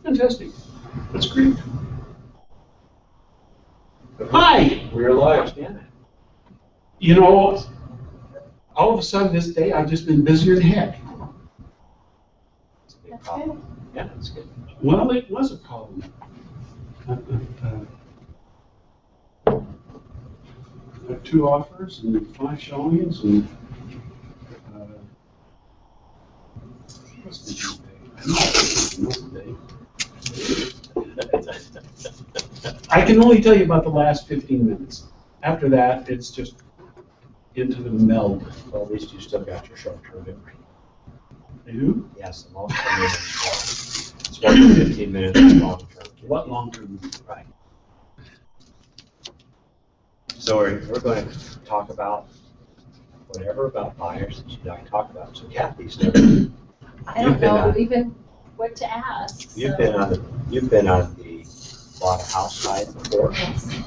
Fantastic. That's great. Hi. We're live. You know, all of a sudden this day I've just been busier than heck. That's good. Yeah, that's good. Well, it was a problem. I have 2 offers and 5 showings and what's the due date? I can only tell you about the last 15 minutes. After that, it's just into the meld. Well, at least you still got your short-term memory. I do? Yes, the long-term memory. It's more than 15 minutes, it's long-term. What long-term? Right. So we're going to talk about whatever about buyers that you'd like to talk about. So Kathy's never. I don't know even what to ask. You've been on the bought a house side before. Yes.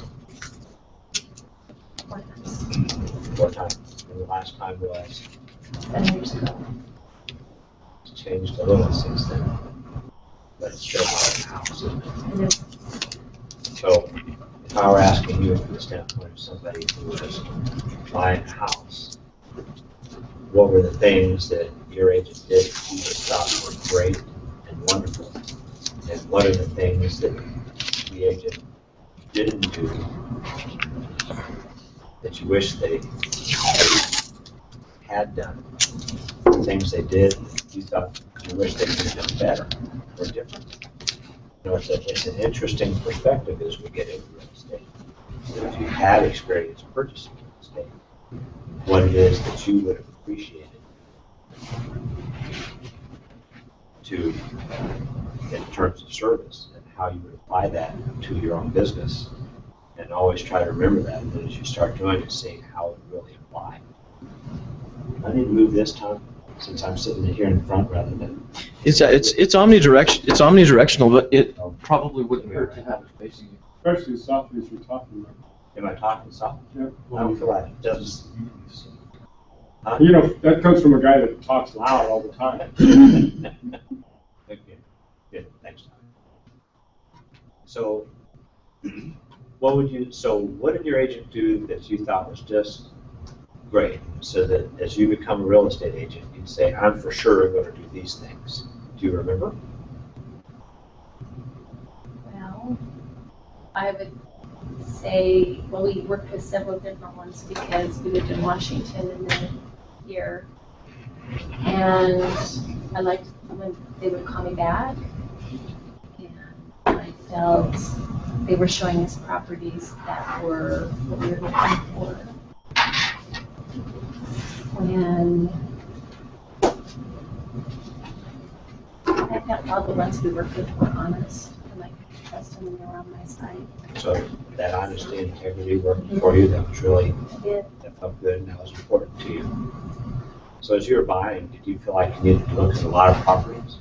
4 times. And the last time was 7 years ago. it's changed a little since then, but it's still buying a house, isn't it? It is. So if I were asking you from the standpoint of somebody who was buying a house, what were the things that your agent did that you just thought were great and wonderful? And what are the things that the agent didn't do that you wish they had done? The things they did that you thought you wish they could have done better or different? You know, it's an interesting perspective as we get into real estate. If you had experience purchasing real estate, what it is that you would have appreciated to, in terms of service, and how you would apply that to your own business, and always try to remember that as you start doing it, seeing how it really applied. I need to move this time since I'm sitting here in front rather than. It's omnidirectional, but it probably wouldn't hurt to have it facing you. Especially the software you're talking about. Am I talking soft? Yeah. I don't feel like it does. Huh? You know, that comes from a guy that talks loud all the time. Good, thanks, Tom. So, what did your agent do that you thought was just great? So that as you become a real estate agent, you'd say, I'm for sure going to do these things. Do you remember? Well, I would say, well, we worked with several different ones because we lived in Washington and then here. And I liked when they would call me back. And I felt they were showing us properties that were what we were looking for. And I felt all the ones we worked with were honest, and I could trust them and they were on my side. So that honesty and integrity worked for you. That was really, It, that felt good, and that was important to you. So as you were buying, did you feel like you needed to look at a lot of properties?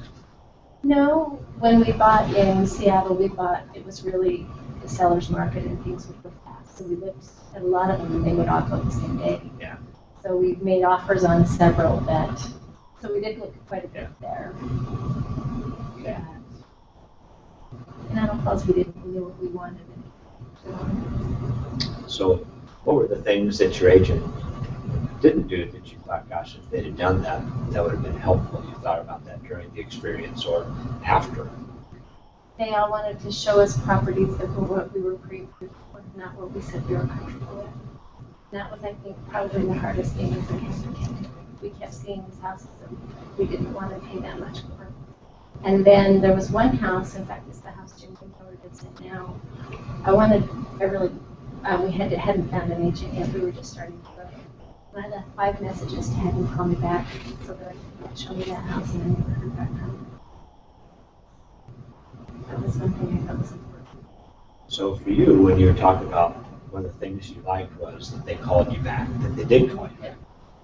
no, when we bought in Seattle, it was really the seller's market and things would go fast. So we looked at a lot of them and they would all go the same day. Yeah. So we made offers on several so we did look at quite a bit there. Okay. And I don't know if we knew what we wanted. So what were the things that your agent didn't do that you thought, gosh, if they'd have done that, that would have been helpful? You thought about that during the experience or after? They all wanted to show us properties that were what we were pre-approved for, not what we said we were comfortable with. That was, I think, probably the hardest thing as an agent. We kept seeing these houses that we didn't want to pay that much for. And then there was one house, in fact, it's the house Jim Kinkeller lives in now. We hadn't found an agent yet. We were just starting to look. And I left 5 messages to have him call me back so that he could show me that house, and I never heard back from him. That was one thing I thought was important. So for you, when you were talking about one of the things you liked was that they called you back, that they did call you back.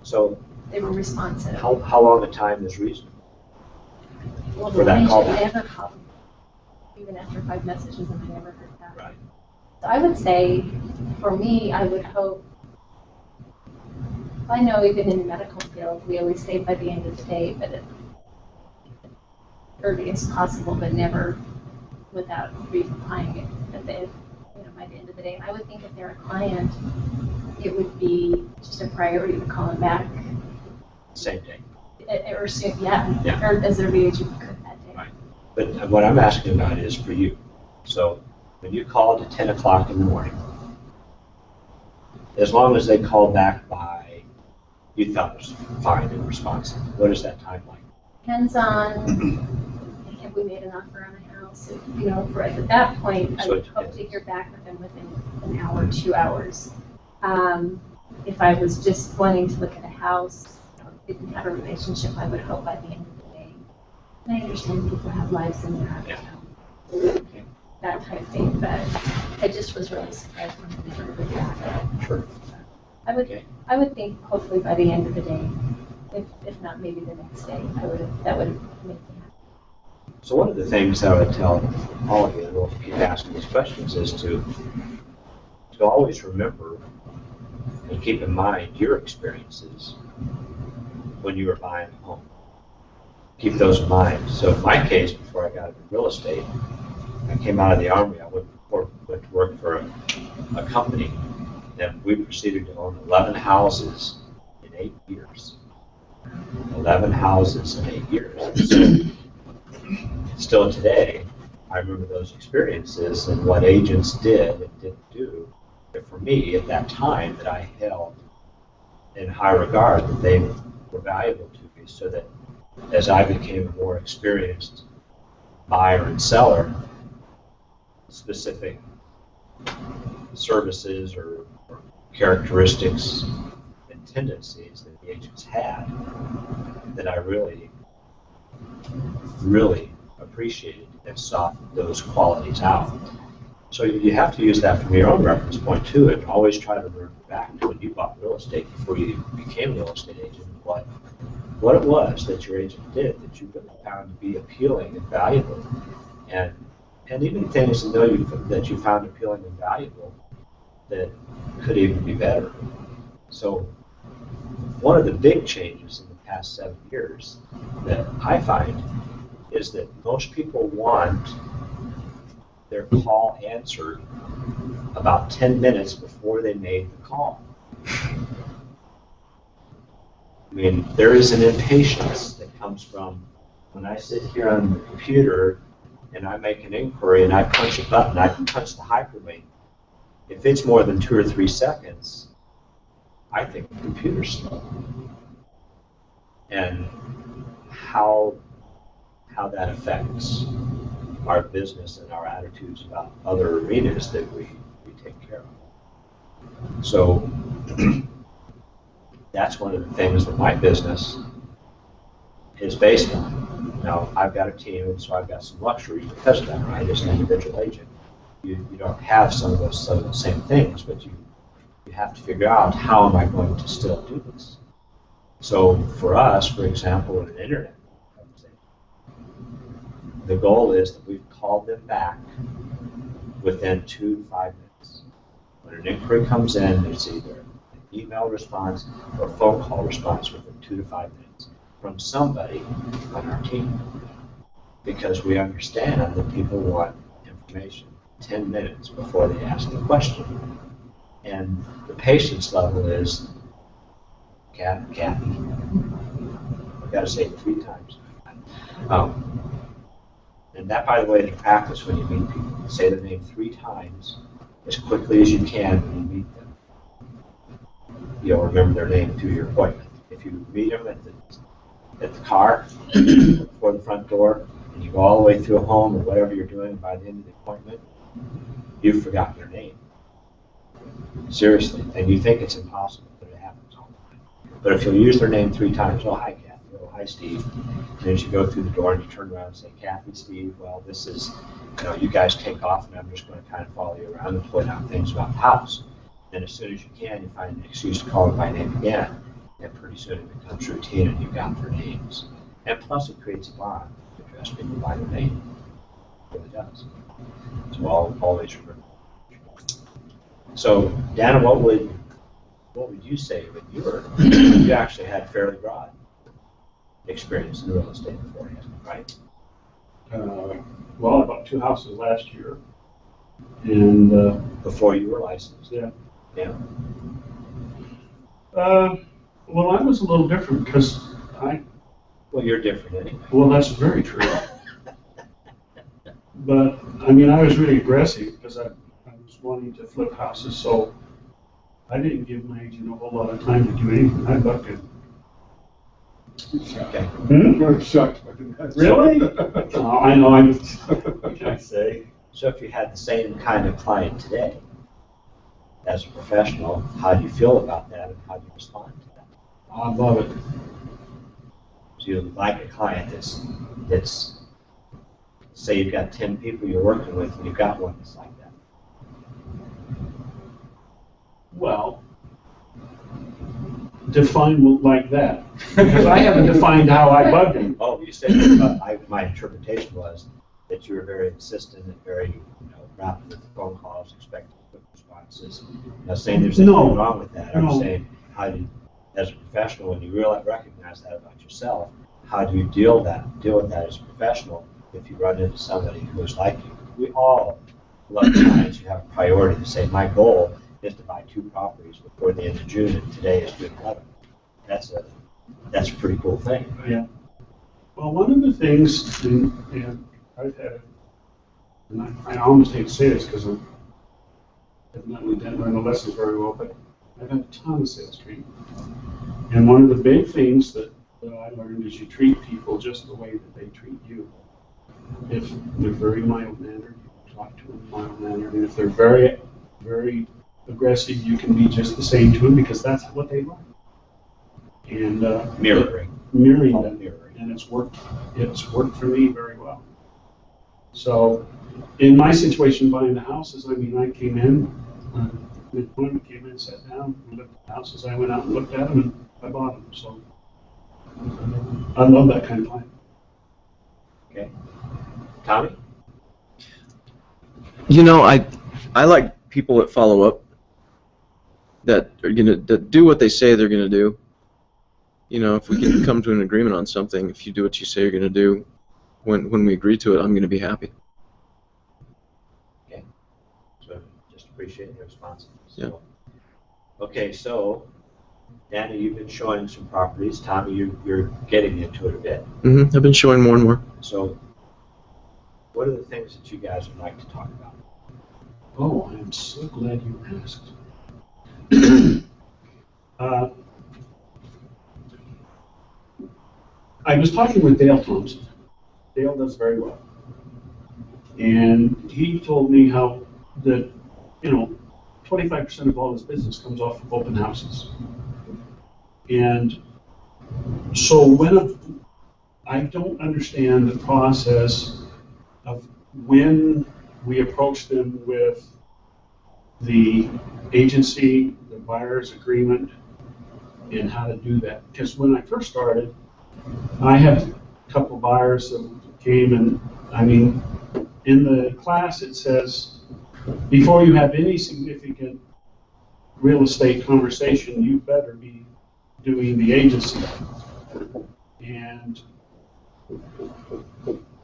So They were responsive. how long a time is reasonable? Well, for that call they back? never called me, even after 5 messages, and I never heard back. Right. So I would say, for me, I would hope. I know even in the medical field, we always say by the end of the day, but early as possible, but never without replying it at the, by the end of the day. I would think if they're a client, it would be just a priority to call them back. Same day. Or soon, yeah. Yeah. Or as early as you could that day. Right. But what I'm asking about is for you. So when you called at 10 o'clock in the morning, as long as they called back by, you thought it was fine and responsive, what is that time like? Depends on if we made an offer on a house. For at that point, I would hope to hear back with them within an hour, 2 hours. If I was just wanting to look at a house, didn't have a relationship, I would hope by the end of the day. And I understand people have lives in their that type of thing, but I just was really surprised when we heard back. Sure. I would think hopefully by the end of the day, if not maybe the next day, that would make me happy. So one of the things I would tell all of you, and we'll keep asking these questions, is to always remember and keep in mind your experiences when you were buying a home. Keep those in mind. So in my case, before I got into real estate, I came out of the Army. I went to work for a company, and we proceeded to own 11 houses in 8 years. 11 houses in 8 years. So, still today, I remember those experiences and what agents did and didn't do. But for me, at that time, that I held in high regard, that they were valuable to me, so that as I became a more experienced buyer and seller, specific services or characteristics and tendencies that the agents had that I really, really appreciated and sought those qualities out. So you have to use that from your own reference point too, and always try to remember back to when you bought real estate before you became a real estate agent, what it was that your agent did that you really found to be appealing and valuable, and even things that you found appealing and valuable that could even be better. So one of the big changes in the past 7 years that I find is that most people want their call answered about 10 minutes before they made the call. I mean, there is an impatience that comes from when I sit here on the computer and I make an inquiry and I punch a button, I can punch the hyperlink. If it's more than 2 or 3 seconds, I think the computer's slow. And how that affects our business and our attitudes about other arenas that we take care of. So that's one of the things that my business is based on. Now, I've got a team, and so I've got some luxuries because of that, right? As an individual agent, you don't have some of the same things, but you have to figure out, how am I going to still do this? So for us, for example, in an internet, the goal is that we've called them back within 2 to 5 minutes. When an inquiry comes in, it's either an email response or a phone call response within 2 to 5 minutes from somebody on our team. Because we understand that people want information 10 minutes before they ask the question. And the patience level is, Kathy, I've got to say it 3 times. And that, by the way, is a practice when you meet people. Say their name 3 times as quickly as you can when you meet them. You'll remember their name through your appointment. If you meet them at the car, before the front door, and you go all the way through a home or whatever you're doing, by the end of the appointment, you've forgotten their name. Seriously. And you think it's impossible, but it happens all the time. But if you'll use their name 3 times, oh, hi, Kathy. Oh, hi, Steve. And as you go through the door and you turn around and say, Kathy, Steve, well, this is, you guys take off, and I'm just going to kind of follow you around and point out things about the house. Then as soon as you can, you find an excuse to call them by name again. And pretty soon it becomes routine and you've got their names. And plus it creates a bond to address people by their name. It really does. So I'll always remember. So, Dana, what would you say when you actually had fairly broad experience in real estate beforehand, right? well, I bought 2 houses last year. And, Before you were licensed? yeah. Yeah. Well, I was a little different because Well, you're different anyway. well, that's very true. But, I mean, I was really aggressive because I was wanting to flip houses, so I didn't give my agent a whole lot of time to do anything. I bucked it. Okay. I'm shocked. Really? No, I know, What can I say? So if you had the same kind of client today, as a professional, how do you feel about that and how do you respond to that? I love it. So you like a client that's, say you've got 10 people you're working with and you've got one that's like that. Well, define like that, because I haven't defined how I bug him. Oh, you said, my interpretation was that you were very insistent and very, rapid with the phone calls, expecting quick responses. I'm not saying there's anything No. wrong with that. I'm No. saying, how do you, as a professional, when you really recognize that about yourself, how do you deal with that as a professional if you run into somebody who is like you? We all love clients who have a priority to say, my goal is to buy 2 properties before the end of June, and today is June 11th. That's a pretty cool thing. Yeah. Well, one of the things, and I've had, and I almost hate to say this because I evidently didn't learn the lessons very well, but I've had a ton of sales training. And one of the big things that I learned is you treat people just the way that they treat you. If they're very mild-mannered, you talk to them mild-mannered, and if they're very, very aggressive, you can be just the same to them because that's what they like. And Mirroring. mirroring All them, mirroring. and it's worked for me very well. So, in my situation buying the houses, I mean, I came in, the appointment came in, sat down, we looked at the houses, I went out and looked at them, and I bought them. So, I love that kind of client. Okay. Tommy? I like people that follow up, that do what they say they're gonna do. If we can come to an agreement on something, if you do what you say you're gonna do, when we agree to it, I'm gonna be happy. Okay. So just appreciate the responsiveness. Yeah. Okay, so Danny, you've been showing some properties. Tommy, you're getting into it a bit. I've been showing more and more. So what are the things that you guys would like to talk about? Oh, I am so glad you asked. I was talking with Dale Thompson. Dale does very well. And he told me how that, 25% of all his business comes off of open houses. And so I don't understand the process of when we approach them with the agency, the buyer's agreement, and how to do that. Because when I first started, I had a couple buyers that came, and I mean, in the class it says, before you have any significant real estate conversation, you better be doing the agency. And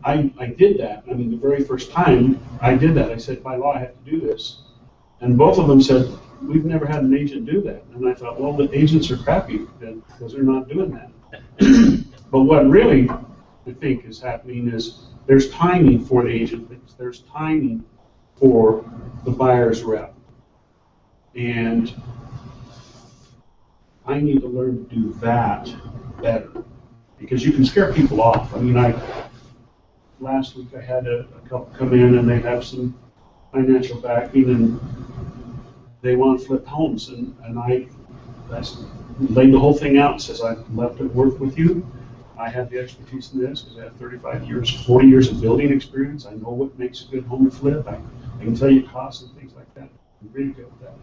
I did that. I mean, the very first time I did that, I said, by law, I have to do this. And both of them said, we've never had an agent do that. And I thought, well, the agents are crappy then because they're not doing that. But what really I think is happening is there's timing for the agent. There's timing for the buyer's rep. And I need to learn to do that better because you can scare people off. I mean, last week I had a couple come in and they have some financial backing and they want to flip homes, and I laid the whole thing out and says, I'd love to work with you. I have the expertise in this because I have 35 years, 40 years of building experience. I know what makes a good home to flip. I can tell you costs and things like that. I'm really good with that.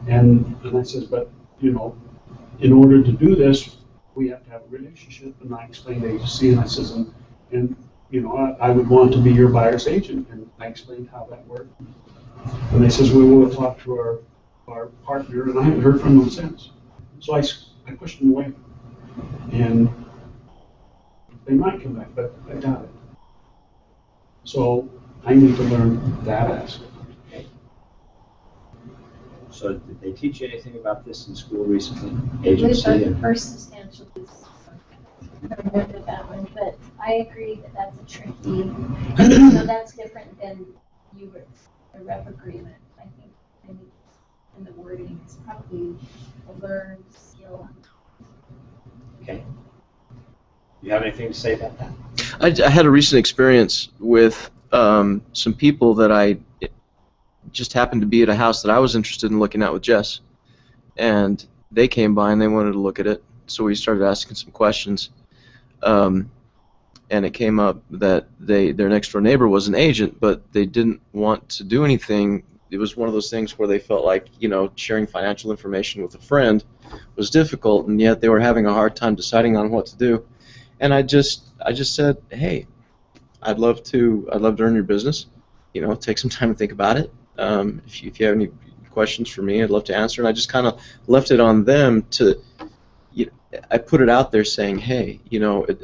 And I says, but, in order to do this, we have to have a relationship. And I explained agency, and I says, and I would want to be your buyer's agent. And I explained how that worked. And they says, we will talk to our partner, and I haven't heard from them since. So I pushed them away. And they might come back, but I doubt it. So I need to learn that aspect. So did they teach you anything about this in school recently? With Agency the and first substantial use. I remember that one, but I agree that that's a tricky, so that's different than a rep agreement. I think, in the wording, it's probably a learned skill. okay. You have anything to say about that? I had a recent experience with some people that I just happened to be at a house that I was interested in looking at with Jess, and they came by and they wanted to look at it, so we started asking some questions, and it came up that their next door neighbor was an agent, but they didn't want to do anything. It was one of those things where they felt like, sharing financial information with a friend was difficult, and yet they were having a hard time deciding on what to do. And I just said, hey, I'd love to earn your business. Take some time to think about it. If you have any questions for me, I'd love to answer. And I just kind of left it on them to. I put it out there saying, hey,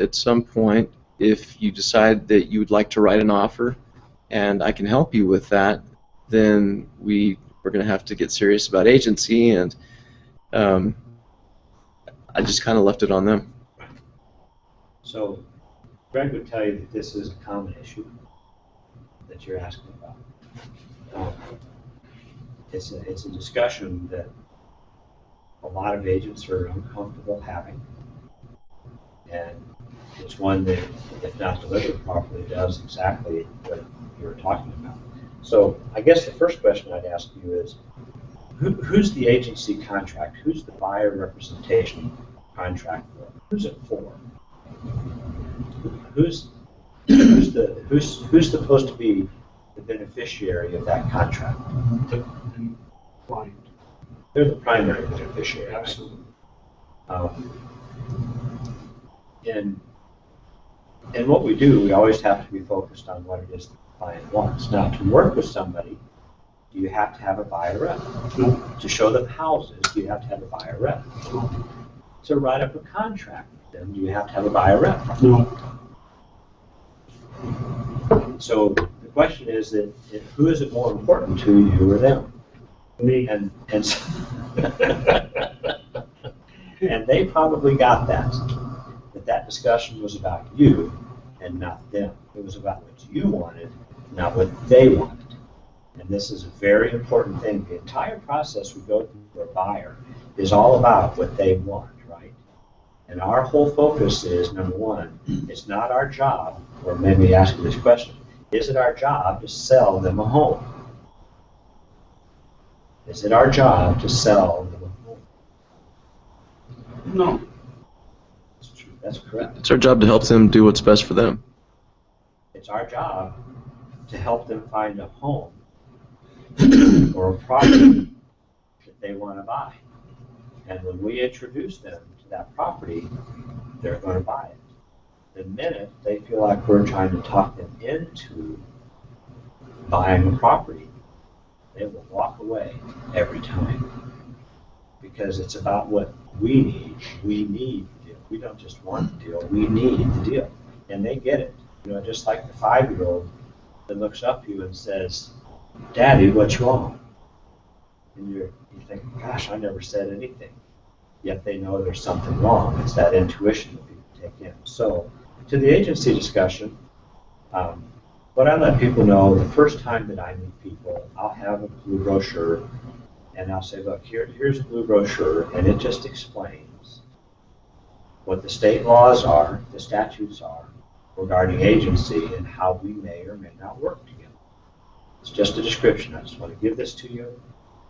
at some point, if you decide that you would like to write an offer, and I can help you with that, then we're going to have to get serious about agency. And I just kind of left it on them. So Greg would tell you that this is a common issue that you're asking about. It's a discussion that a lot of agents are uncomfortable having, and it's one that, if not delivered properly, does exactly what you're talking about. So I guess the first question I'd ask you is, who's the agency contract? Who's the buyer representation contract for? Who's it for? Who's supposed to be the beneficiary of that contract? The client. They're the primary beneficiary. Absolutely. And what we do, we always have to be focused on what it is the client wants. Now, to work with somebody, do you have to have a buyer rep? No. To show them houses, do you have to have a buyer rep? No. To write up a contract with them, do you have to have a buyer rep? No. So the question is that who is it more important to, you or them? Me. And and they probably got that discussion was about you and not them. It was about what you wanted, not what they wanted. And this is a very important thing. The entire process we go through for a buyer is all about what they want, right? And our whole focus is, number one, it's not our job, or maybe ask you this question, is it our job to sell them a home? Is it our job to sell them a home? No. That's true. That's correct. It's our job to help them do what's best for them. It's our job to help them find a home or a property that they want to buy. And when we introduce them to that property, they're going to buy it. The minute they feel like we're trying to talk them into buying a property, they will walk away every time. Because it's about what we need. We need the deal. We don't just want the deal, we need the deal. And they get it. Just like the 5-year-old that looks up to you and says, Daddy, what's wrong? And you think, gosh, I never said anything. Yet they know there's something wrong. It's that intuition that people take in. So, to the agency discussion, what I let people know, the first time that I meet people, I'll have a blue brochure, and I'll say, look, here's a blue brochure, and it just explains what the state laws are, the statutes are, regarding agency and how we may or may not work together. It's just a description. I just want to give this to you,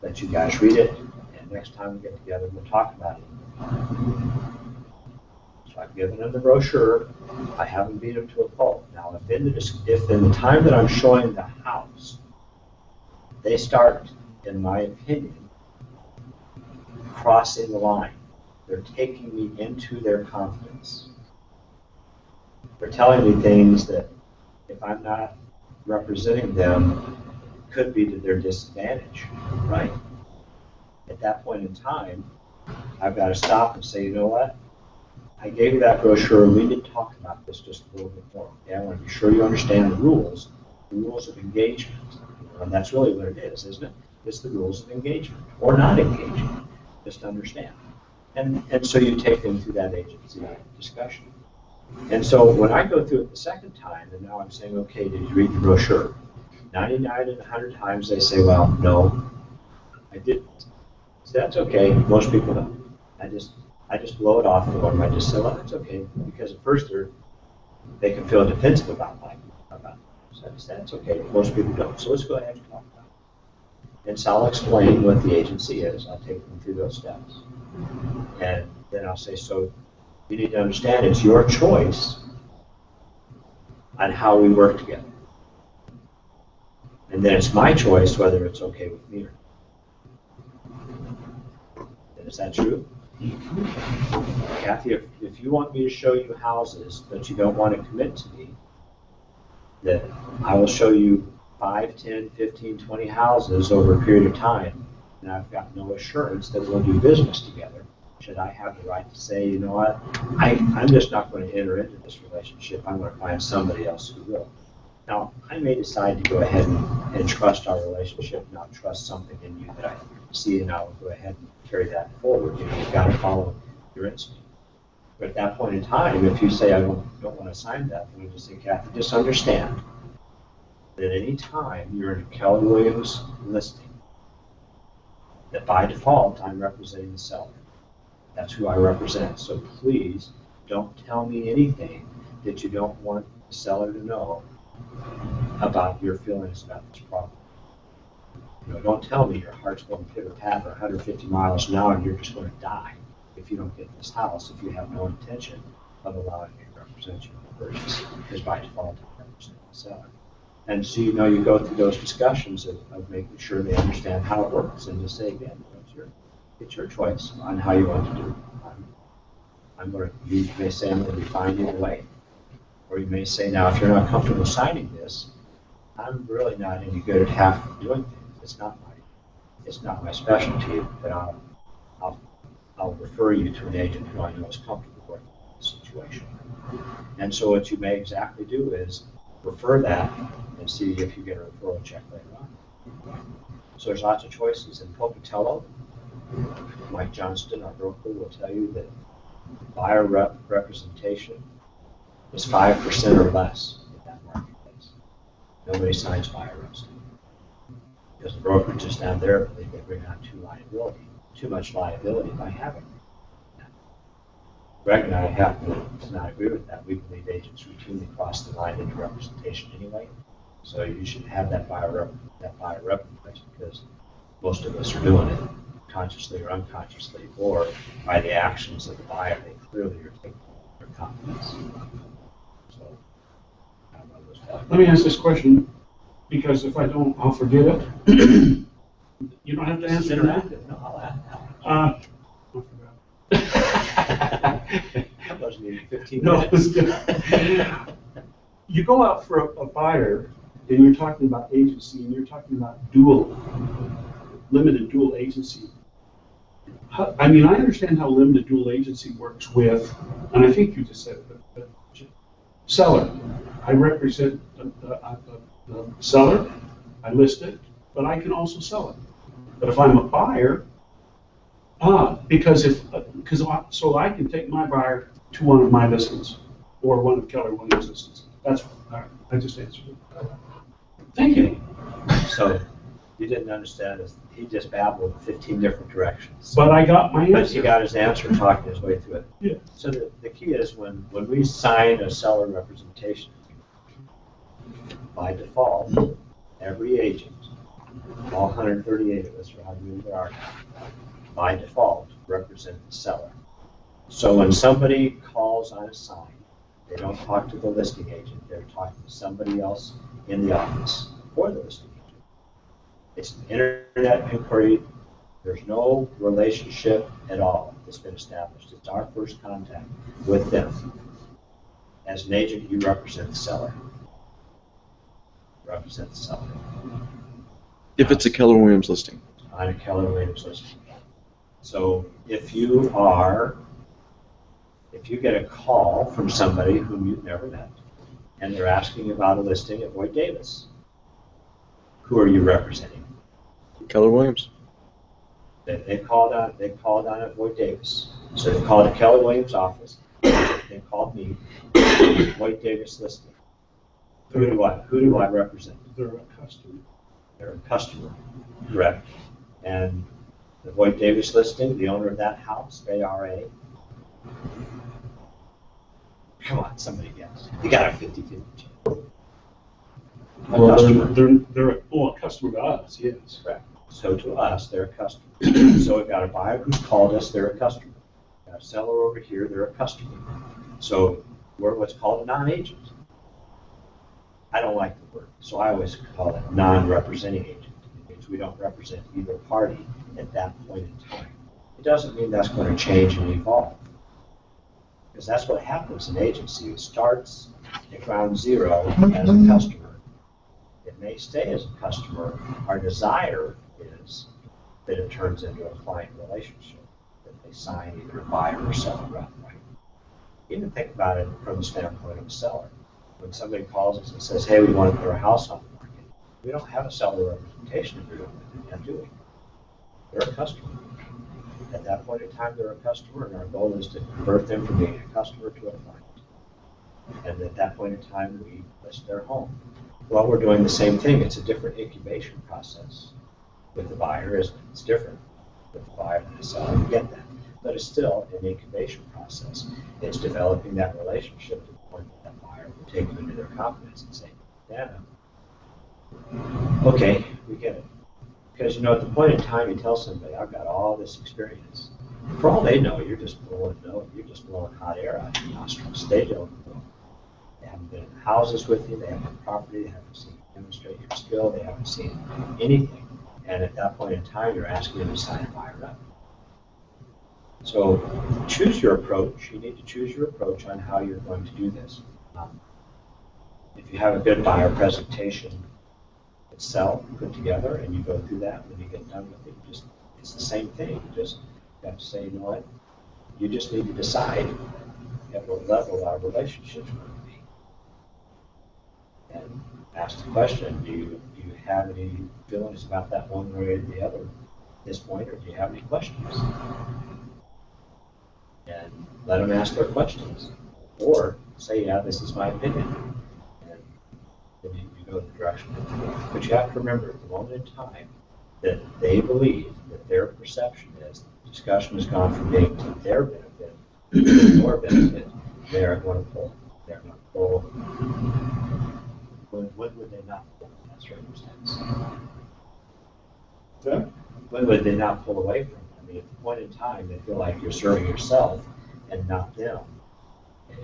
let you guys read it, and next time we get together, we'll talk about it. So I've given them the brochure. I haven't beat them to a pulp. Now, if in the time that I'm showing the house, they start, in my opinion, crossing the line. They're taking me into their confidence. They're telling me things that, if I'm not representing them, could be to their disadvantage, right? At that point in time, I've got to stop and say, you know what? I gave you that brochure, we did talk about this just a little bit more. Okay? I want to be sure you understand the rules rules of engagement. And that's really what it is, isn't it? It's the rules of engagement, or not engagement, just understand. And so you take them through that agency discussion. And so when I go through it the second time, and now I'm saying, okay, did you read the brochure? 99 and 100 times they say, well, no, I didn't. So that's okay, most people don't. I just blow it off for them. I just say, well, that's okay, because at first they can feel defensive about it. So I just say, that's okay, most people don't. So let's go ahead and talk about it. And so I'll explain what the agency is. I'll take them through those steps. And then I'll say, so you need to understand it's your choice on how we work together. And then it's my choice whether it's okay with me or not. Is that true? Kathy, if you want me to show you houses but you don't want to commit to me, that I will show you 5, 10, 15, 20 houses over a period of time, and I've got no assurance that we'll do business together. Should I have the right to say, you know what, I'm just not going to enter into this relationship. I'm going to find somebody else who will. Now, I may decide to go ahead and trust our relationship, not trust something in you that I see, and I'll go ahead and carry that forward. You know, you've got to follow your instinct. But at that point in time, if you say, I don't want to sign that, then we just say, Kathy, just understand that any time you're in a Keller Williams listing, that by default, I'm representing the seller. That's who I represent. So please don't tell me anything that you don't want the seller to know about your feelings about this problem. You know, don't tell me your heart's going to pitter-pat or 150 miles an hour and you're just going to die if you don't get this house, if you have no intention of allowing me to represent you in the purchase, because by default I represent the seller. And so, you know, you go through those discussions of making sure they understand how it works, and just say again, it's your choice on how you want to do it. You may say I'm going to be fine either way. Or you may say, now, if you're not comfortable signing this, I'm really not any good at half doing things. It's not my specialty, but I'll refer you to an agent who I know is comfortable working in this situation. And so what you may exactly do is refer that and see if you get a referral check later on. So there's lots of choices. In Pocatello, Mike Johnston, our broker, will tell you that buyer representation is 5% or less in that marketplace. Nobody signs buyer reps. Because the brokerage is down there, they bring on too much liability by having that. Greg and I happen to not agree with that. We believe agents routinely cross the line into representation anyway. So you should have that buyer rep in place, because most of us are doing it consciously or unconsciously, or by the actions of the buyer. They clearly are taking their confidence. So, I don't know those values. Let me ask this question, because if I don't, I'll forget it. You don't have to answer that. No, I'll add I that. That wasn't even 15 No, minutes. You go out for a buyer, and you're talking about agency, and you're talking about limited dual agency. I mean, I understand how limited dual agency works with, and I think you just said it, seller. I represent the seller, I list it, but I can also sell it. But if I'm a buyer, so I can take my buyer to one of my listings or one of Keller Williams' listings. That's all right. I just answered it. Thank you. So you didn't understand this. He just babbled in 15 different directions. But I got my But answer. he got his answer talking his way through it. Yeah. So the key is when we sign a seller representation, by default, every agent, all 138 of us, or how many there are, by default, represent the seller. So when somebody calls on a sign, they don't talk to the listing agent, they're talking to somebody else in the office for the listing agent. It's an internet inquiry. There's no relationship at all that's been established. It's our first contact with them. As an agent, you represent the seller. Represent the seller. If it's a Keller Williams listing. On a Keller Williams listing. So if you get a call from somebody whom you've never met, and they're asking about a listing at Boyd Davis, Who are you representing? Keller Williams. They called on at Boyd Davis. So they called the Keller Williams office. They called me. Boyd Davis listing. Who do I represent? They're a customer. They're a customer, correct? And the Boyd Davis listing, the owner of that house, they are a. Come on, somebody guess. You got a 50-50 chance. Well, customer. they're a customer to us, yes. Correct. So to us, they're a customer. So we've got a buyer who's called us, they're a customer. We've got a seller over here, they're a customer. So we're what's called a non-agent. I don't like the word, so I always call it non-representing agent. It means we don't represent either party at that point in time. It doesn't mean that's going to change and evolve. Because that's what happens in agency. It starts at ground zero as a customer. It may stay as a customer. Our desire is that it turns into a client relationship, that they sign either a buyer or seller outright. Even think about it from the standpoint of a seller. When somebody calls us and says, hey, we want to put our house on the market, we don't have a seller representation agreement with them, do we? They're a customer. At that point in time, they're a customer, and our goal is to convert them from being a customer to a client. And at that point in time, we list their home. Well, we're doing the same thing. It's a different incubation process with the buyer. It's different with the buyer than the seller. You get that. But it's still an incubation process. It's developing that relationship to the point that that buyer will take you into their confidence and say, yeah, okay, we get it. Because, you know, at the point in time you tell somebody, I've got all this experience. For all they know, you're just blowing hot air out of your nostrils. They don't know. They haven't been in houses with you. They haven't been property. They haven't seen you demonstrate your skill. They haven't seen anything. And at that point in time, you're asking them to sign a buyer up. So choose your approach. You need to choose your approach on how you're going to do this. If you have a good buyer presentation itself put together and you go through that, when you get done with it, it's the same thing. You just have to say, you know what, you just need to decide at what level our relationship is going to be. And ask the question, do you have any feelings about that one way or the other at this point, or do you have any questions? And let them ask their questions. Or say, yeah, this is my opinion. And then you go the direction. But you have to remember, at the moment in time, that they believe that their perception is the discussion has gone from being to their benefit to your benefit. They are going to pull. They're going to pull. When would they not pull in that circumstance? Yeah. When would they not pull away from it? I mean, at the point in time, they feel like you're serving yourself and not them.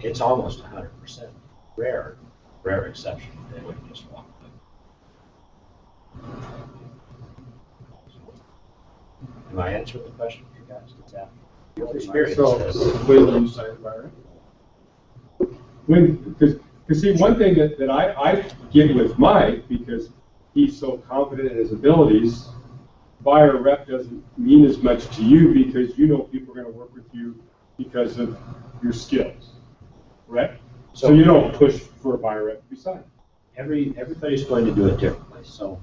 It's almost 100%. Rare exception. They wouldn't just walk away. Am I answering the question for you guys? Is that your experience? When you sign a buyer? Because see, one thing that I get with Mike, because he's so confident in his abilities, buyer rep doesn't mean as much to you because you know people are going to work with you because of your skills, right? So you don't push for a buyer rep to be signed. Everybody's going to do it differently. So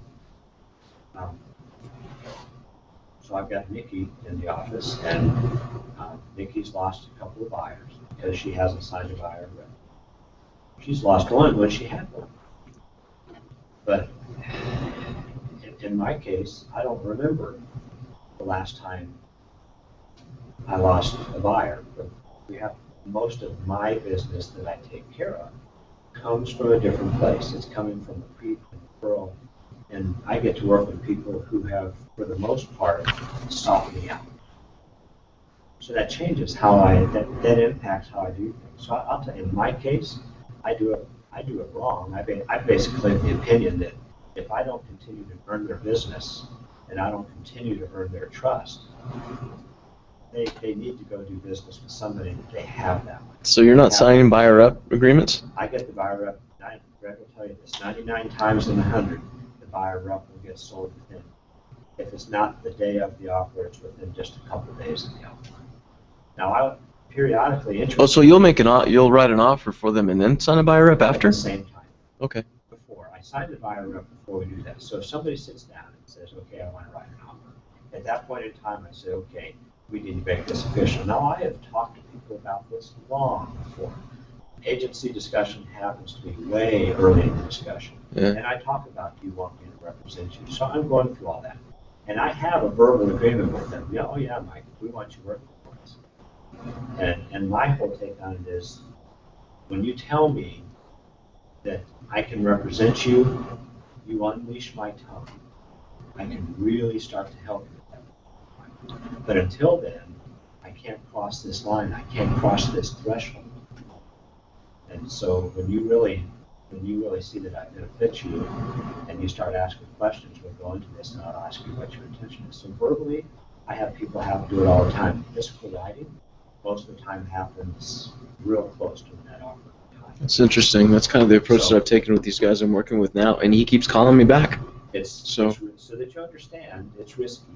I've got Nikki in the office, and Nikki's lost a couple of buyers because she hasn't signed a buyer rep. She's lost one when she had one. But in my case, I don't remember the last time I lost a buyer. But we have most of my business that I take care of comes from a different place. It's coming from the creek and the pearl, and I get to work with people who have, for the most part, sought me out. So that changes how that impacts how I do things. So I'll tell you, in my case, I do it wrong. I basically have the opinion that if I don't continue to earn their business and I don't continue to earn their trust, they need to go do business with somebody that they have that way. So you're not signing buyer rep agreements? I get the buyer rep. Greg will tell you this: 99 times in 100, the buyer rep will get sold within. If it's not the day of the offer, it's within just a couple of days of the offer. Now, I periodically Oh, so you'll write an offer for them and then sign a buyer rep at after? the same time. Okay. Before I I sign the buyer rep before we do that. So if somebody sits down and says, okay, I want to write an offer, at that point in time, I say, okay, we need to make this official. Now, I have talked to people about this long before. Agency discussion happens to be way early in the discussion. Yeah. And I talk about, do you want me to represent you? So I'm going through all that. And I have a verbal agreement with them. Yeah, oh yeah, Mike, we want you working for us. And my whole take on it is, when you tell me that I can represent you, you unleash my tongue. I can really start to help you with that. But until then, I can't cross this line. I can't cross this threshold. And so when you really see that I benefit you, and you start asking questions, we'll go into this, and I'll ask you what your intention is. So verbally, I have people have to do it all the time. Physical writing, most of the time happens real close to that offer time. That's interesting. That's kind of the approach that I've taken with these guys I'm working with now, and he keeps calling me back. So that you understand it's risky,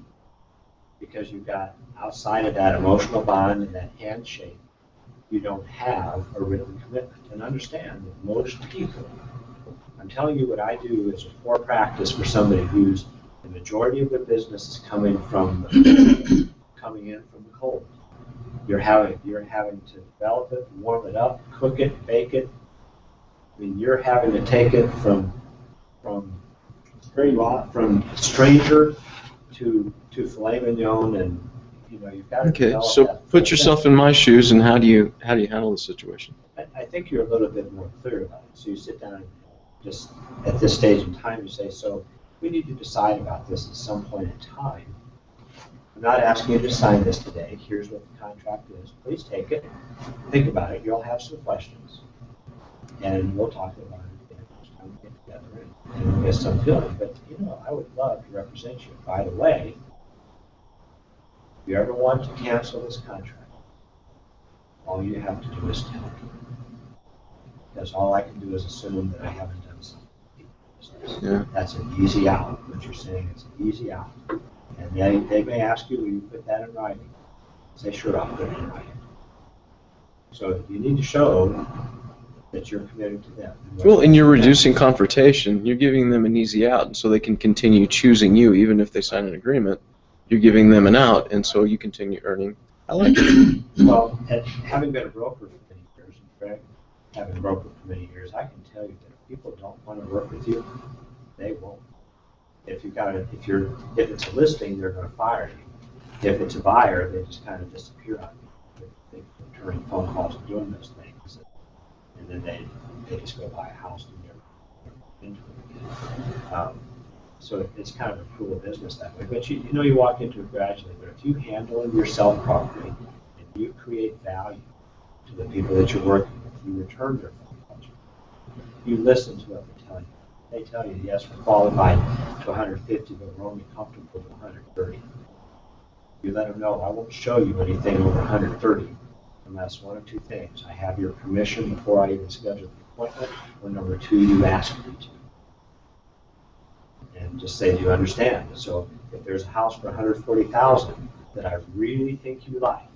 because you've got, outside of that emotional bond and that handshake, you don't have a written commitment. And understand that most people, I'm telling you what I do is a poor practice for somebody who's, the majority of their business is coming in from the cold. You're having to develop it, warm it up, cook it, bake it. I mean, you're having to take it from stranger to filet mignon, and you've got to Okay, develop so that. put yourself in my shoes, and how do you handle the situation? I think you're a little bit more clear about it. So you sit down and just at this stage in time, you say, so we need to decide about this at some point in time. I'm not asking you to sign this today. Here's what the contract is. Please take it. Think about it. You'll have some questions. And we'll talk about it next time we get together and we'll get some feeling. But, I would love to represent you. By the way, if you ever want to cancel this contract, all you have to do is tell me. Because all I can do is assume that I haven't done something. Yeah. That's an easy out. What you're saying is an easy out. And they may ask you, will you put that in writing? Say, sure, I'll put it in writing. So you need to show that you're committed to them. Well, and you're reducing confrontation. You're giving them an easy out, and so they can continue choosing you, even if they sign an agreement. You're giving them an out, and so you continue earning. I like it. Well, having been a broker for many years, and Greg, having brokered for many years, I can tell you that if people don't want to work with you, they won't. If it's a listing, they're going to fire you. If it's a buyer, they just kind of disappear on you. They're returning phone calls and doing those things, and then they just go buy a house and never into it again. So it's kind of a cruel business that way. But you walk into it gradually. But if you handle yourself properly and you create value to the people that you're working with, you return their phone calls. You listen to what they're telling you. They tell you, yes, we're qualified to 150, but we're only comfortable with 130. You let them know, I won't show you anything over 130 unless one of two things. I have your permission before I even schedule the appointment, or number two, you ask me to. And just say, do you understand? So if there's a house for 140,000 that I really think you'll like,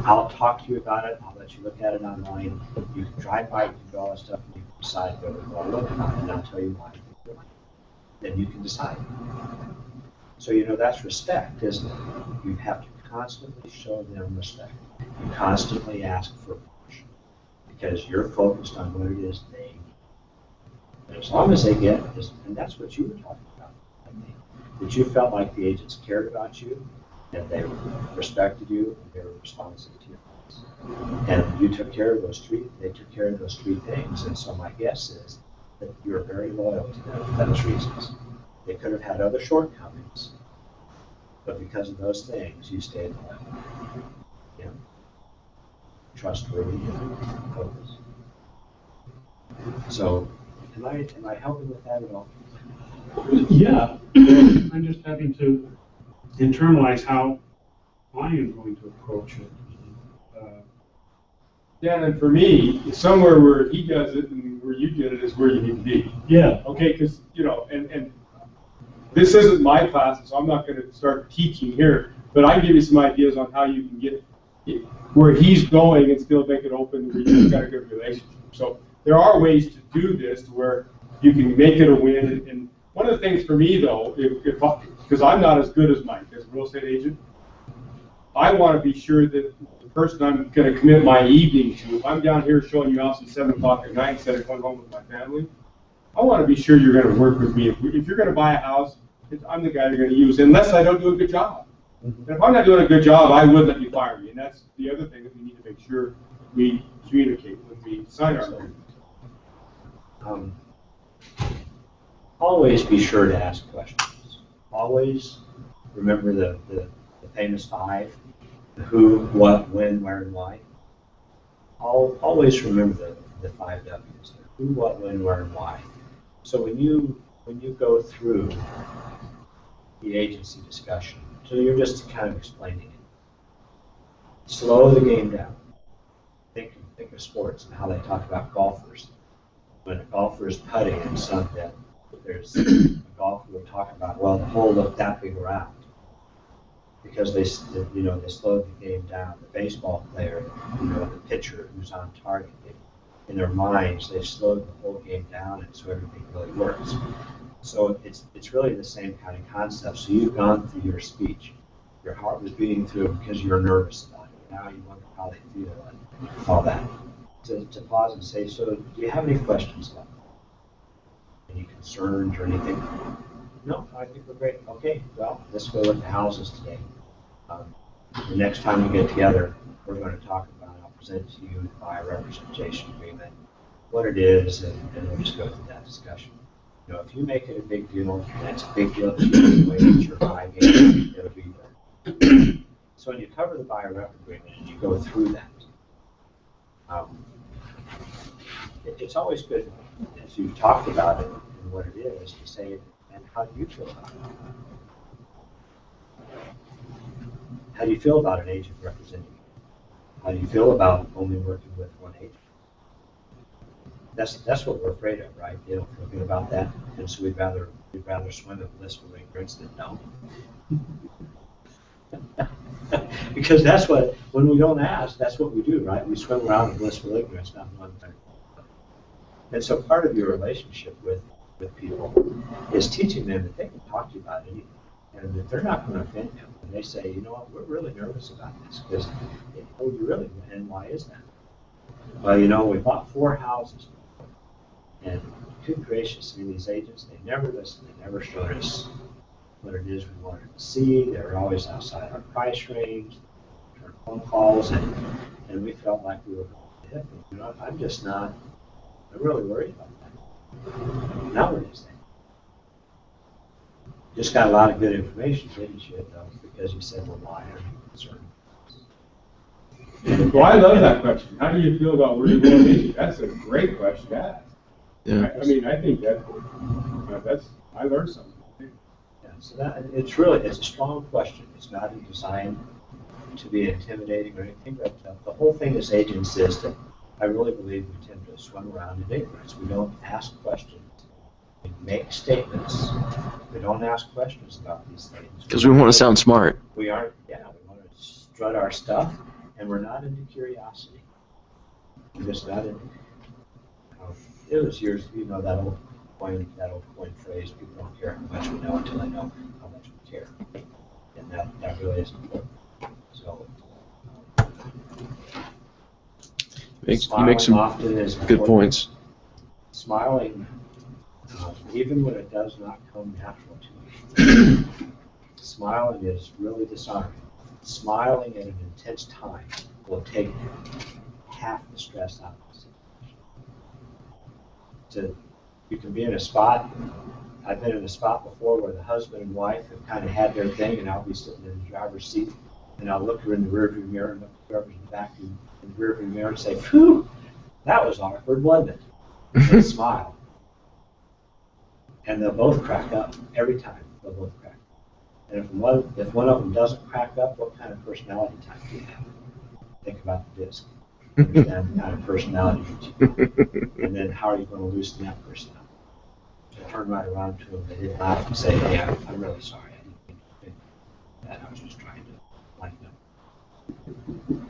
I'll talk to you about it. I'll let you look at it online. You can drive by, you can do all that stuff, and you can decide whether you want to look at it, and I'll tell you why. Then you can decide. So that's respect, isn't it? You have to constantly show them respect. You constantly ask for permission because you're focused on what it is they need. And as long as they get this, and that's what you were talking about, I think, that you felt like the agents cared about you, and they respected you, and they were responsive to you. And you took care of they took care of those three things. And so my guess is that you're very loyal to them for those reasons. They could have had other shortcomings, but because of those things, you stayed loyal. Trustworthy and focused. So, am I helping with that at all? Yeah. I'm just having to internalize how I am going to approach it. Yeah, and for me, somewhere where he does it and where you did it is where you need to be. Yeah. Okay, because, and this isn't my class, so I'm not going to start teaching here, but I can give you some ideas on how you can get where he's going and still make it open where you've got a good relationship. So there are ways to do this to where you can make it a win. And one of the things for me though, because I'm not as good as Mike as a real estate agent, I want to be sure that the person I'm going to commit my evening to, if I'm down here showing you houses at 7 o'clock at night instead of going home with my family, I want to be sure you're going to work with me. If you're going to buy a house, I'm the guy you're going to use, unless I don't do a good job. And if I'm not doing a good job, I would let you fire me. And that's the other thing that we need to make sure we communicate when we sign our agreement. Always be sure to ask questions. Always remember the famous 5, the who, what, when, where, and why. Always remember the 5 W's, the who, what, when, where, and why. So when you go through the agency discussion, so you're just kind of explaining it. Slow the game down. Think of sports and how they talk about golfers. When a golfer is putting in sunset, there's a golfer will talk about, well, the hole looked that big around. Because they slowed the game down. The baseball player, the pitcher who's on target, in their minds, they've slowed the whole game down, and so everything really works. So it's really the same kind of concept. So you've gone through your speech. Your heart was beating through because you were nervous about it. Now you wonder how they feel and all that. To pause and say, so do you have any questions about that? Any concerns or anything? No, I think we're great. Okay, well, let's go look at the houses today. The next time we get together, we're going to talk about, I'll present to you the buyer representation agreement, what it is, and we'll just go through that discussion. If you make it a big deal, that's a big deal to you, the way that you're buying it, it'll be there. So when you cover the buyer rep agreement and you go through that, it's always good, as you've talked about it and what it is, to say, and how do you feel about it? How do you feel about an agent representing you? How do you feel about only working with one agent? That's what we're afraid of, right? They don't feel good about that, and so we'd rather swim at blissful ignorance than don't. Because that's what, when we don't ask, that's what we do, right? We swim around in blissful ignorance, not one thing. And so part of your relationship with people is teaching them that they can talk to you about anything, and that they're not going to offend you. And they say, you know what, we're really nervous about this, because, oh, you really, and why is that? Well, we bought 4 houses, and good gracious, these agents, they never listened, they never showed us what it is we wanted to see. They were always outside our price range, our phone calls, and we felt like we were going to hit them. I'm really worried about that. Now what is that? Just got a lot of good information, didn't you, though, because you said, well, why are you concerned? Well, I love that question. How do you feel about where you want to? That's a great question to ask. Yeah. I think I learned something. Yeah, so it's a strong question. It's not designed to be intimidating or anything, but the whole thing as agents is that I really believe we tend to swim around in ignorance. We don't ask questions. We make statements. We don't ask questions about these things. Because we want to sound smart. We want to strut our stuff, and we're not into curiosity. We're just not into. It was years, that old coin phrase, people don't care how much we know until they know how much we care. And that really is important. So, You make some often is good points. Smiling, even when it does not come natural to you, smiling is really disarming. Smiling at an intense time will take half the stress out of the situation. You can be in a spot. I've been in a spot before where the husband and wife have kind of had their thing, and I'll be sitting in the driver's seat, and I'll look her in the rearview mirror, and look whoever's in the back in the rearview mirror, and say, "Phew, that was awkward, wasn't it?" And smile, and they'll both crack up every time. They'll both crack up. And if one of them doesn't crack up, what kind of personality type do you have? Think about the disc. Understand the kind of personality that you have. And then how are you going to loosen that personality? So turn right around to them, they didn't laugh and say, "Hey, I'm really sorry. I didn't mean to do that. I was just trying to lighten up."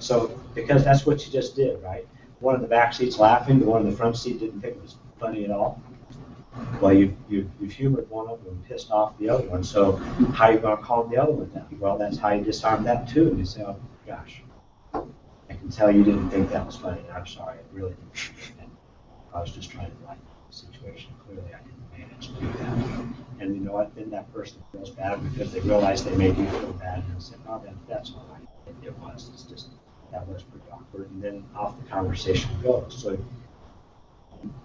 So, because that's what you just did, right? One in the back seat's laughing, the one in the front seat didn't think it was funny at all. Well, you've humored one of them and pissed off the other one, so how are you gonna calm the other one down? Well, that's how you disarm that too, and you say, oh, gosh, I can tell you didn't think that was funny, and I'm sorry, I really didn't. And I was just trying to lighten the situation, clearly I didn't manage to do that. And you know what, then that person feels bad because they realize they made you feel bad, and they say, oh, that's all right, it was, it's just, that was pretty awkward, and then off the conversation goes. So,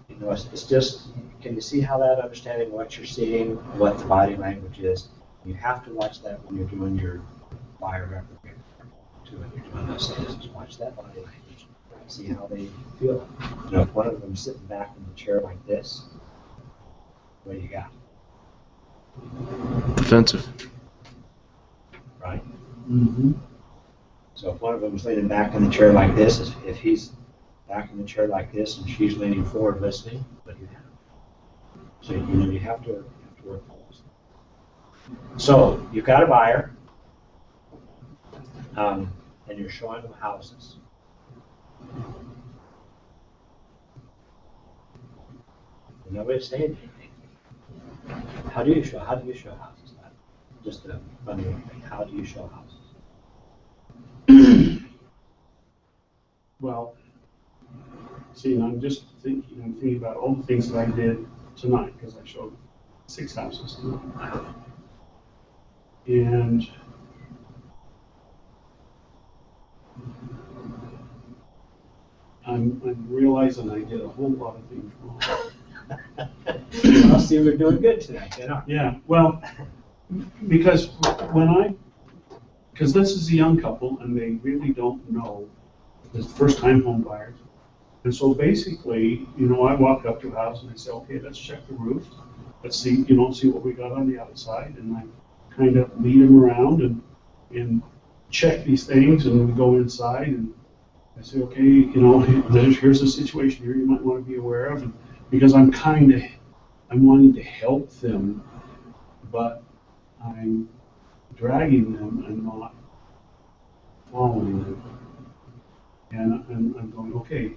you know, it's just, can you see how that understanding what you're seeing, what the body language is? You have to watch that when you're doing your buyer record too, when you're doing those things. Just watch that body language, see how they feel. You know, if one of them sitting back in the chair like this, what do you got? Defensive. Right? Mm-hmm. So if one of them is leaning back in the chair like this, if he's back in the chair like this and she's leaning forward listening, what do you have? So, you know, you have to work on those. So you've got a buyer, and you're showing them houses. And nobody's saying anything. How do you show houses? Just a funny thing. How do you show houses? Well, see, I'm thinking about all the things that I did tonight, because I showed 6 houses tonight. And I'm realizing I did a whole lot of things wrong. I'll see we're doing good tonight, then, aren't we? Yeah, well, because because this is a young couple and they really don't know, it's first time home buyers. And so basically, you know, I walk up to a house and I say, okay, let's check the roof. Let's see, see what we got on the outside. And I kind of lead them around and check these things, and we go inside and I say, okay, here's a situation here you might want to be aware of. And because I'm wanting to help them, but I'm dragging them and not following them. And I'm going, okay,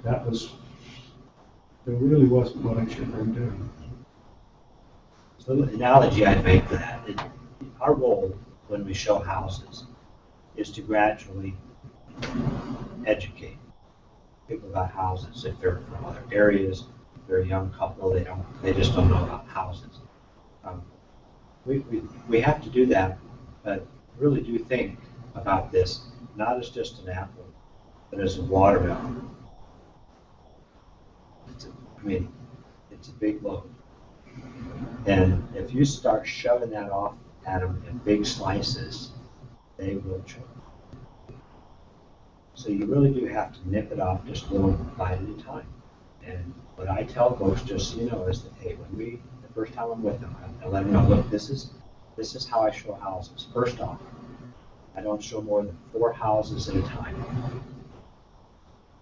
that really wasn't what I should have been doing. So the analogy I'd make for that, our role when we show houses is to gradually educate people about houses. If they're from other areas, if they're a young couple, they just don't know about houses. We have to do that, but really do think about this, not as just an apple, but as a watermelon. It's a big load. And if you start shoving that off at them in big slices, they will choke. So you really do have to nip it off just a little bite at a time. And what I tell folks, just so you know, is that, hey, the first time I'm with them, I let them know, look, this is how I show houses. First off, I don't show more than 4 houses at a time.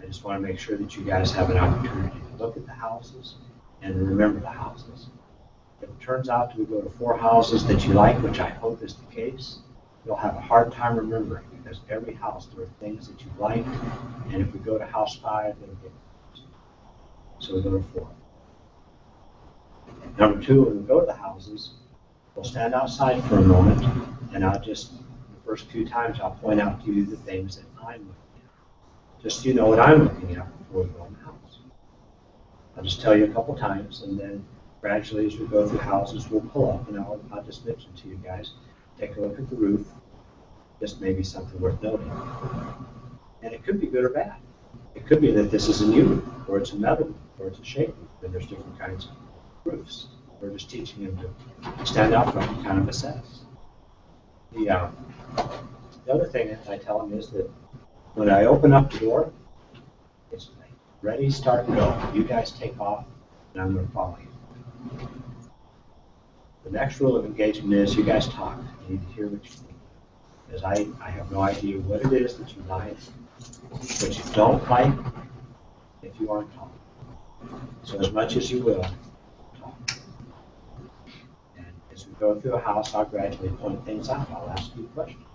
I just want to make sure that you guys have an opportunity to look at the houses and remember the houses. If it turns out that we go to 4 houses that you like, which I hope is the case, you'll have a hard time remembering, because every house there are things that you like, and if we go to house 5, it'll get confusing. So we go to 4. Number 2, when we go to the houses, we'll stand outside for a moment, and the first few times I'll point out to you the things that I'm looking at. Just so you know what I'm looking at before we go in the house. I'll just tell you a couple times, and then gradually as we go through houses, we'll pull up, and I'll just mention to you guys, take a look at the roof, just maybe something worth noting. And it could be good or bad. It could be that this is a new roof, or it's a metal roof, or it's a shake roof, and there's different kinds of roofs. We're just teaching them to stand out front and kind of assess. The other thing that I tell them is that when I open up the door, it's like, ready, start, go. You guys take off, and I'm going to follow you. The next rule of engagement is you guys talk. You need to hear what you think. Because I have no idea what it is that you like, what you don't like, if you aren't talking. So as much as you will, talk. And as we go through a house, I'll gradually point things out. I'll ask you questions.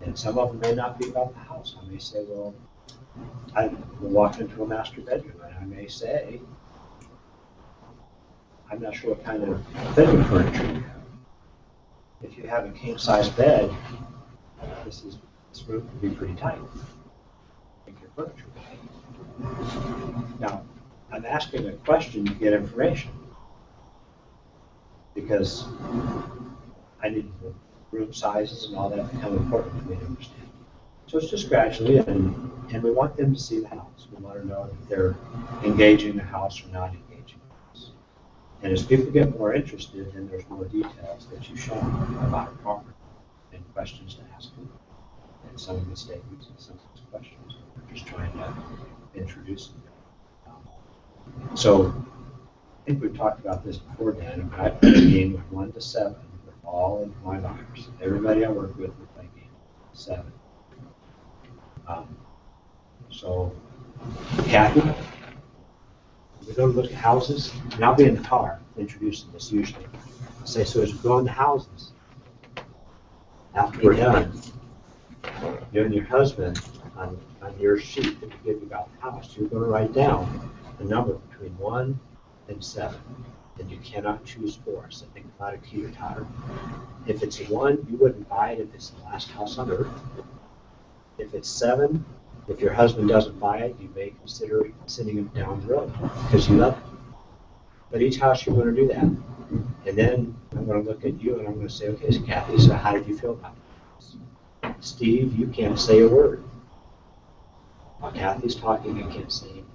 And some of them may not be about the house. I may say, well, I will walk into a master bedroom, and I may say, I'm not sure what kind of bedroom furniture you have. If you have a king-size bed, this room can be pretty tight. Make your furniture tight. Now, I'm asking a question to get information. Because I need the room sizes and all that become important for me to understand. So it's just gradually, and we want them to see the house. We want to know if they're engaging the house or not engaging the house. And as people get more interested, then there's more details that you show them about a property and questions to ask them. And some of the statements and some of the questions. We're just trying to introduce them. So I think we've talked about this before, Dan, but I play a game of 1 to 7 with all of my buyers. Everybody I work with, we play a game of 7. So, Kathy, we go to look at houses, and I'll be in the car introducing this usually. I'll say, so as we go into houses, after we're done, you and your husband, on your sheet that we give you about the house, you're going to write down a number between 1 and 7, and you cannot choose 4. So think about a teeter-totter. If it's a 1, you wouldn't buy it if it's the last house on earth. If it's 7, if your husband doesn't buy it, you may consider sending him down the road because you love it. But each house you're going to do that. And then I'm going to look at you and I'm going to say, okay, so Kathy, so how did you feel about it? Steve, you can't say a word. While Kathy's talking, you can't say anything.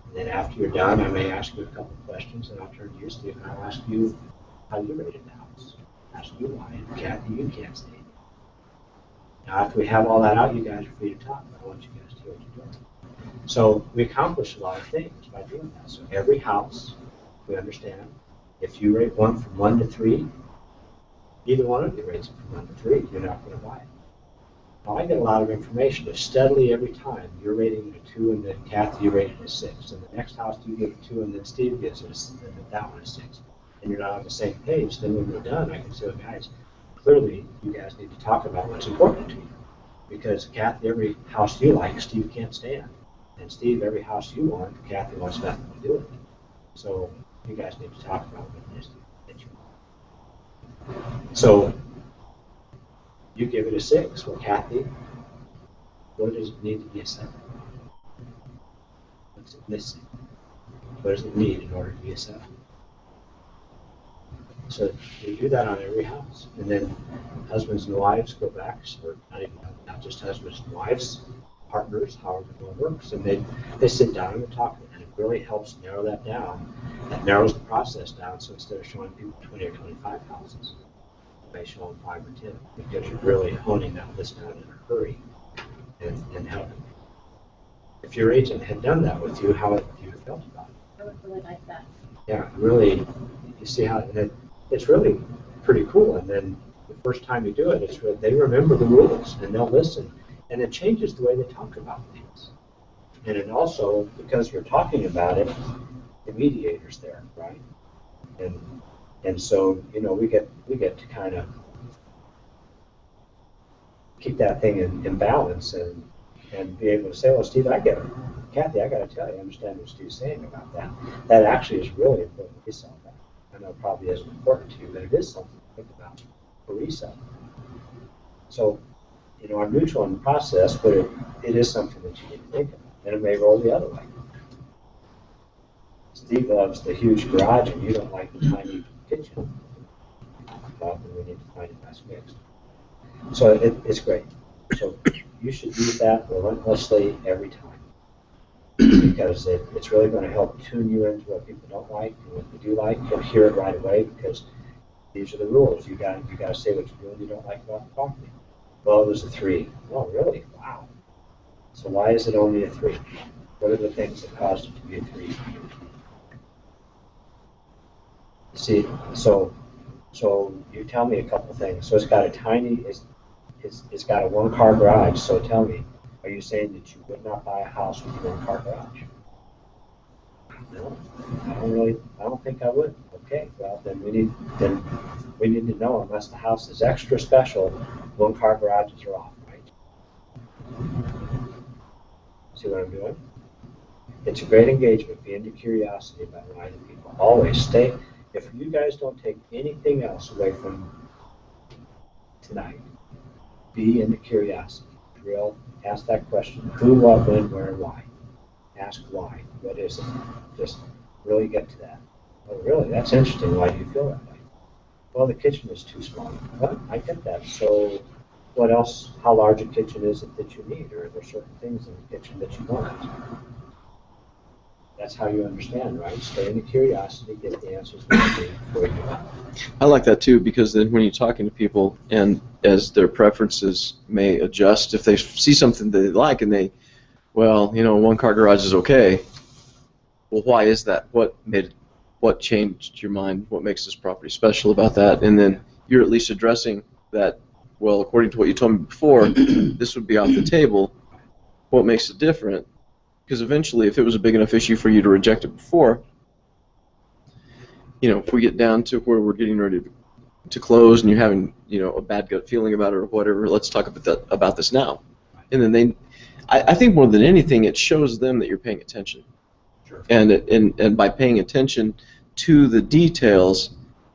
And then after you're done, I may ask you a couple of questions, and I'll turn to you, Steve, and I'll ask you how you rated the house. Ask you why. And Kathy, you can't say anything. Now, after we have all that out, you guys are free to talk. I want you guys to hear what you're doing. So we accomplish a lot of things by doing that. So every house, we understand, if you rate one from 1 to 3, either one of you rates it from 1 to 3, you're not going to buy it. Now, I get a lot of information. If steadily every time you're rating it a 2, and then Kathy, you rate it a 6, and the next house you give it 2, and then Steve gives it a 6, and then that one a 6, and you're not on the same page, then when we're done, I can say, well, guys, clearly you guys need to talk about what's important to you. Because Kathy, every house you like, Steve can't stand. And Steve, every house you want, Kathy wants nothing to do with it. So you guys need to talk about what it is that you want. So you give it a 6. Well, Kathy, what does it need to be a 7? What's it missing? What does it need in order to be a 7? So you do that on every house. And then husbands and wives go back, or not just husbands and wives, partners, however it works, and they sit down and talk, and it really helps narrow that down. That narrows the process down, so instead of showing people 20 or 25 houses, you may show them 5 or 10, because you're really honing that list down in a hurry and helping. If your agent had done that with you, how would you have felt about it? I would really like that. Yeah, really, you see how it's really pretty cool. And then the first time you do it, they remember the rules and they'll listen. And it changes the way they talk about things. And it also, because you're talking about it, the mediator's there, right? And so, we get to kind of keep that thing in balance and be able to say, well, Steve, I get it. Kathy, I got to tell you, I understand what Steve's saying about that. That actually is really important to resell that. I know it probably isn't important to you, but it is something to think about for resale. So, I'm neutral in the process, but it is something that you need to think about. And it may roll the other way. Steve loves the huge garage and you don't like the tiny kitchen. Well, then we need to find a nice mix. So it's great. So you should use that relentlessly every time. Because it's really going to help tune you into what people don't like and what they do like. You'll hear it right away because these are the rules. You got to say what you do and you don't like about the property. Well, it was a 3. Oh, really? Wow. So why is it only a 3? What are the things that caused it to be a 3? See, so you tell me a couple things. So it's got a tiny, it's got a 1-car garage. So tell me, are you saying that you would not buy a house with a 1-car garage? No, I don't think I would. Okay, well then we need to know, unless the house is extra special, 1-car garages are off, right? See what I'm doing? It's a great engagement. Be into curiosity by reminding people. Always stay. If you guys don't take anything else away from tonight, be into curiosity. Drill. Ask that question. Who, what, when, where, and why. Ask why. What is it? Just really get to that. Oh, really? That's interesting. Why do you feel that way? Well, the kitchen is too small. Well, I get that. So what else? How large a kitchen is it that you need? Or are there certain things in the kitchen that you want? That's how you understand, right? Stay in the curiosity, get the answers that you need before you do it. I like that too, because then when you're talking to people and as their preferences may adjust, if they see something they like and they, well, you know, one-car garage is okay. Well, why is that? What changed your mind? What makes this property special about that? And then you're at least addressing that, well, according to what you told me before, this would be off the table. What makes it different? Because eventually, if it was a big enough issue for you to reject it before, you know, if we get down to where we're getting ready to close and you're having, you know, a bad gut feeling about it or whatever, let's talk about this now. And then I think more than anything, it shows them that you're paying attention. Sure. And by paying attention to the details,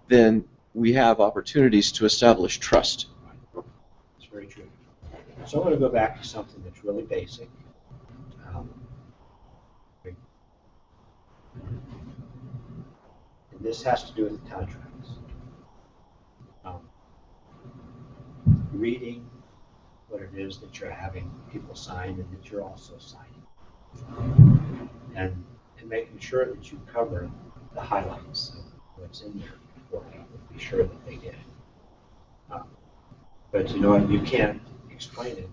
then we have opportunities to establish trust. It's very true. So I'm going to go back to something that's really basic. And this has to do with the contracts. Reading what it is that you're having people sign and that you're also signing. And making sure that you cover the highlights of what's in there for people. Be sure that they get it. But you know, you can't explain it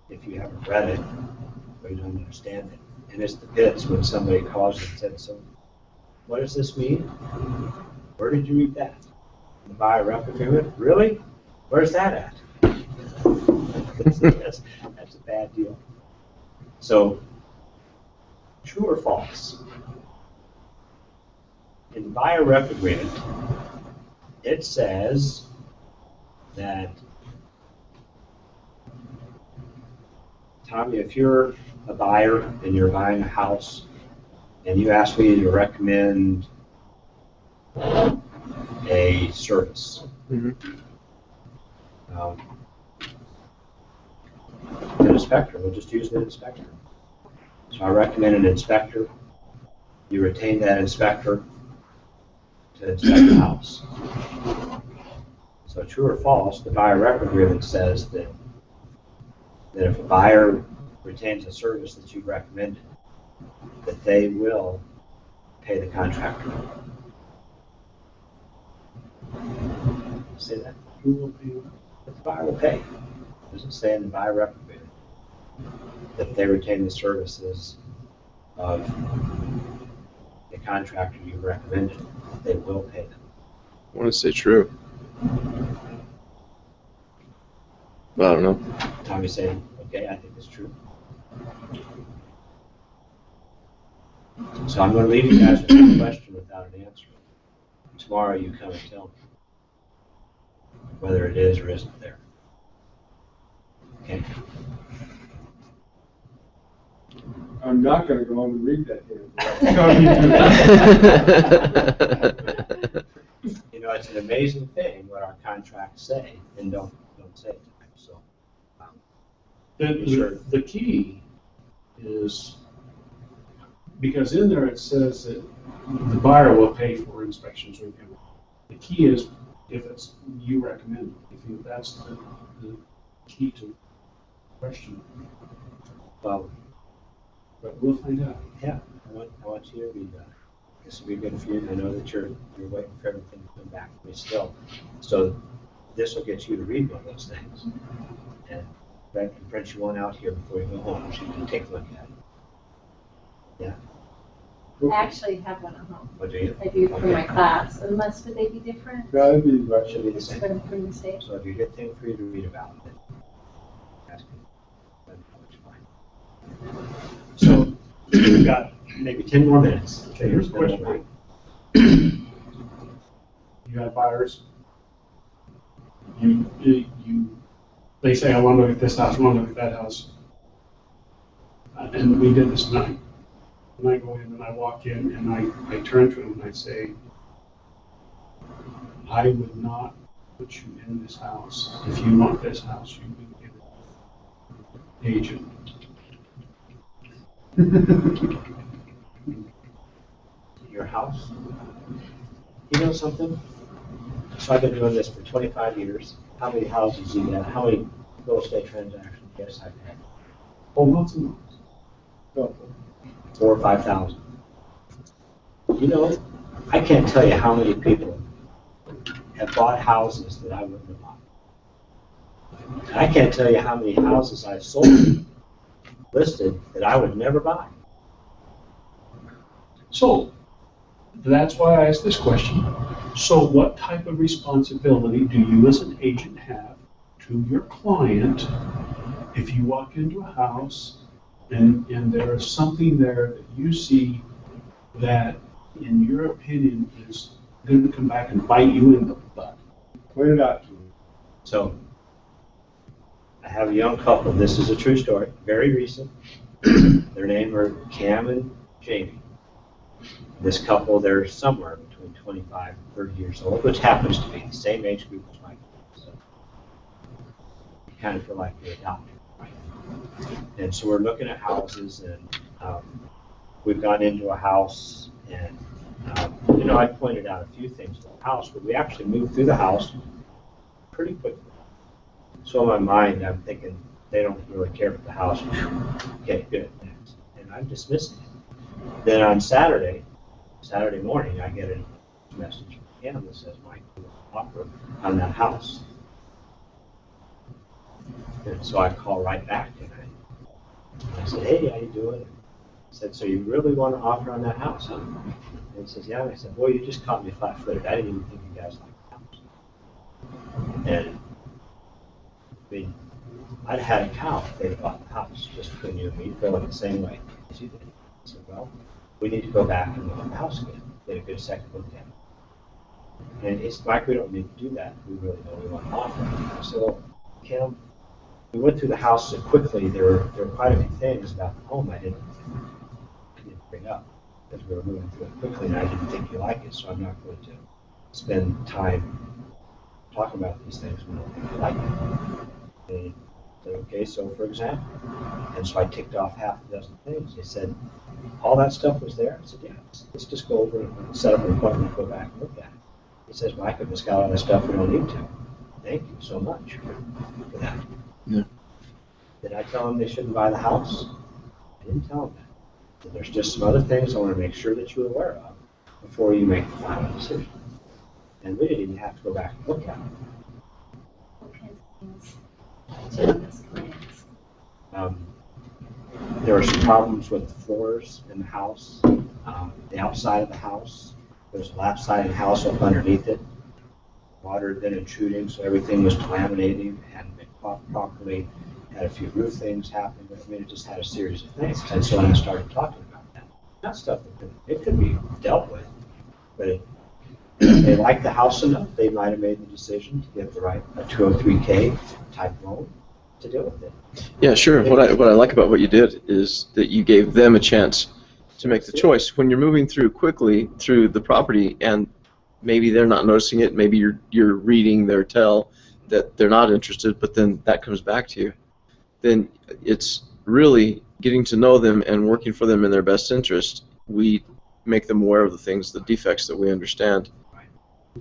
if you haven't read it or you don't understand it. And it's the pits when somebody calls you and says, so what does this mean? Where did you read that? In the buyer rep agreement? Really? Where's that at? that's a bad deal. So, true or false? In the buyer rep agreement, it says that, Tommy, if you're a buyer and you're buying a house and you ask me to recommend a service, an inspector, we'll just use the inspector. So I recommend an inspector. You retain that inspector to inspect the house. So true or false, the buyer rep agreement says that if a buyer retains a service that you've recommended, that they will pay the contractor. Say that? Who will pay that? But the buyer will pay. It doesn't say in the buyer rep agreement that they retain the services of the contractor you recommended. They will pay them. I want to say true. But I don't know. Tommy's saying, okay, I think it's true. So I'm going to leave you guys with a question without an answer. Tomorrow you come and tell me whether it is or isn't there. Okay? I'm not going to go home and read that here. You know, it's an amazing thing what our contracts say and don't say it. So, The key is, because in there it says that the buyer will pay for inspections. The key is if it's you recommend it. I think that's the key to the question. well, But we'll find out. yeah, I want you to read that. This will be good for you. I know that you're waiting for everything to come back to me still. So this will get you to read one of those things. And I can print you one out here before you go home so you can take a look at it. Yeah? I actually have one at home. What do you? I do for my class, unless would they be different? No, that'd be right. Should be the same. From the state? So if you get things for you to read about, then ask me. Let me know what you find. So we've got maybe 10 more minutes. Okay, here's a question. You have buyers. They say, I want to look at this house, I want to look at that house. And we did this tonight. and I go in and I walk in and I turn to him and I say, I would not put you in this house. If you want this house, you can give it to the agent. Your house. You know something? So I've been doing this for 25 years. How many houses you got? How many real estate transactions? Yes, I've had. Oh, lots and lots. 4,000 or 5,000. You know, I can't tell you how many people have bought houses that I wouldn't have bought. I can't tell you how many houses I've sold, listed, that I would never buy. So, that's why I asked this question. So what type of responsibility do you as an agent have to your client if you walk into a house and there is something there that you see that, in your opinion, is going to come back and bite you in the butt? Point it out to me. So, I have a young couple. This is a true story, very recent. Their name are Cam and Jamie. This couple, they're somewhere between 25 and 30 years old, which happens to be the same age group as my kids. So you kind of feel like you're adopted, right? And so we're looking at houses, and we've gone into a house, and you know, I pointed out a few things to the house, but we actually moved through the house pretty quickly. So in my mind, I'm thinking they don't really care for the house. Okay, good, next. And I'm dismissing it. Then on Saturday morning, I get a message from him that says, Mike, we want to offer on that house. And so I call right back, and I said, hey, how you doing? I said, so you really want to offer on that house, huh? And he says, yeah. And I said, well, you just caught me flat-footed. I didn't even think you guys liked the house. And I mean, I'd had a cow if they'd bought the house, just between you and me, feeling the same way as you did. I said, well, we need to go back and look at the house again, get a good second look at it. And it's Mike, we don't need to do that. We really know we want to offer. I said, well, Kim, we went through the house so quickly. There were quite a few things about the home I didn't bring up because we were moving through it quickly, and I didn't think you liked it, so I'm not going to spend time talking about these things when I don't think you like it. And he said, okay, so for example, and so I ticked off half a dozen things. He said, all that stuff was there? I said, yeah, let's just go over and set up an appointment and go back and look at it. He says, Mike, I've just got all that stuff we don't need to. Thank you so much for that. Yeah. Did I tell them they shouldn't buy the house? I didn't tell them that. And there's just some other things I want to make sure that you're aware of before you make the final decision. And we didn't even have to go back and look at it. What kinds of things on those plans? There were some problems with the floors in the house, the outside of the house. There was a lap side of the house up underneath it. Water had been intruding, so everything was laminating, hadn't been caught properly, had a few roof things happening. I mean, it just had a series of things. And so when I started talking about that stuff it could be dealt with, but if they liked the house enough, they might have made the decision to get a 203K type loan to deal with it. Yeah, sure. What I like about what you did is that you gave them a chance to make the choice. When you're moving through quickly through the property and maybe they're not noticing it, maybe you're reading their tell that they're not interested, but then that comes back to you. Then it's really getting to know them and working for them in their best interest. We make them aware of the things, the defects that we understand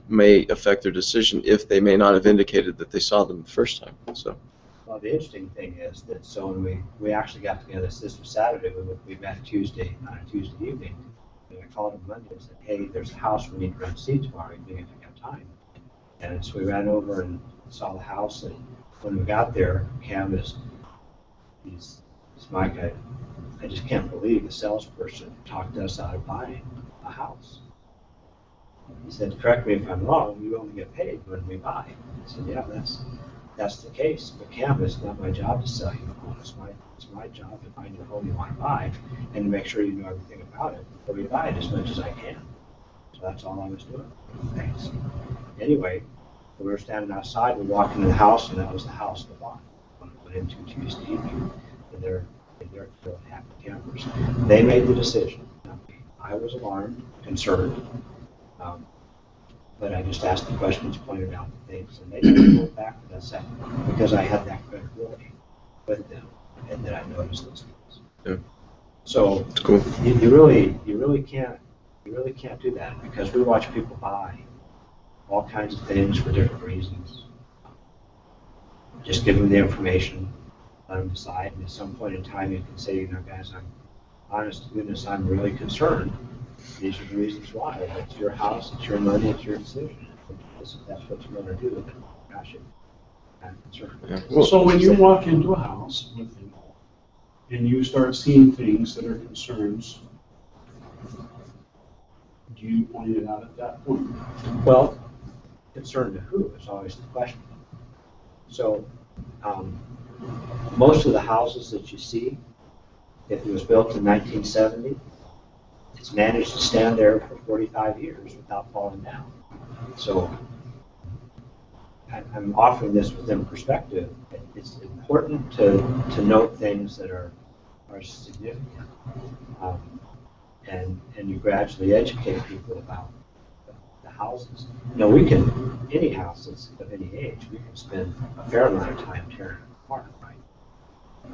may affect their decision if they may not have indicated that they saw them the first time. So. Well, the interesting thing is that so when we actually got together, this was Saturday, we met on a Tuesday evening, and I called him Monday and said, hey, there's a house we need to run see tomorrow evening if I got time. And so we ran over and saw the house, and when we got there, Cam he's Mike, I just can't believe the salesperson talked us out of buying a house. He said, correct me if I'm wrong, you only get paid when we buy. I said, yeah, that's the case. But Cam, it's not my job to sell you a home. It's my job to find your home you want to buy and to make sure you know everything about it before you buy it as much as I can. So that's all I was doing. Thanks. Anyway, we were standing outside, we walked into the house, and that was the house we bought when we went into Tuesday evening. And they're happy campers. They made the decision. I was alarmed, concerned, but I just asked the questions, pointed out the things, and they didn't go back with us because I had that credibility with them, and that I noticed those things. Yeah. So It's cool. you really can't do that, because we watch people buy all kinds of things for different reasons. Just give them the information, let them decide, and at some point in time you can say, you know, guys, I'm honest to goodness, I'm really concerned. These are the reasons why. It's your house, it's your money, it's your decision. If that's what you want to do, then gosh, I'm concerned. Yeah. Well, So when you walk into a house with them and you start seeing things that are concerns, do you point it out at that point? Well, concerned to who is always the question. So, most of the houses that you see, if it was built in 1970, it's managed to stand there for 45 years without falling down. So, I'm offering this within perspective. It's important to note things that are significant, and you gradually educate people about the houses. You know, we can, any house that's of any age, we can spend a fair amount of time tearing it apart, right?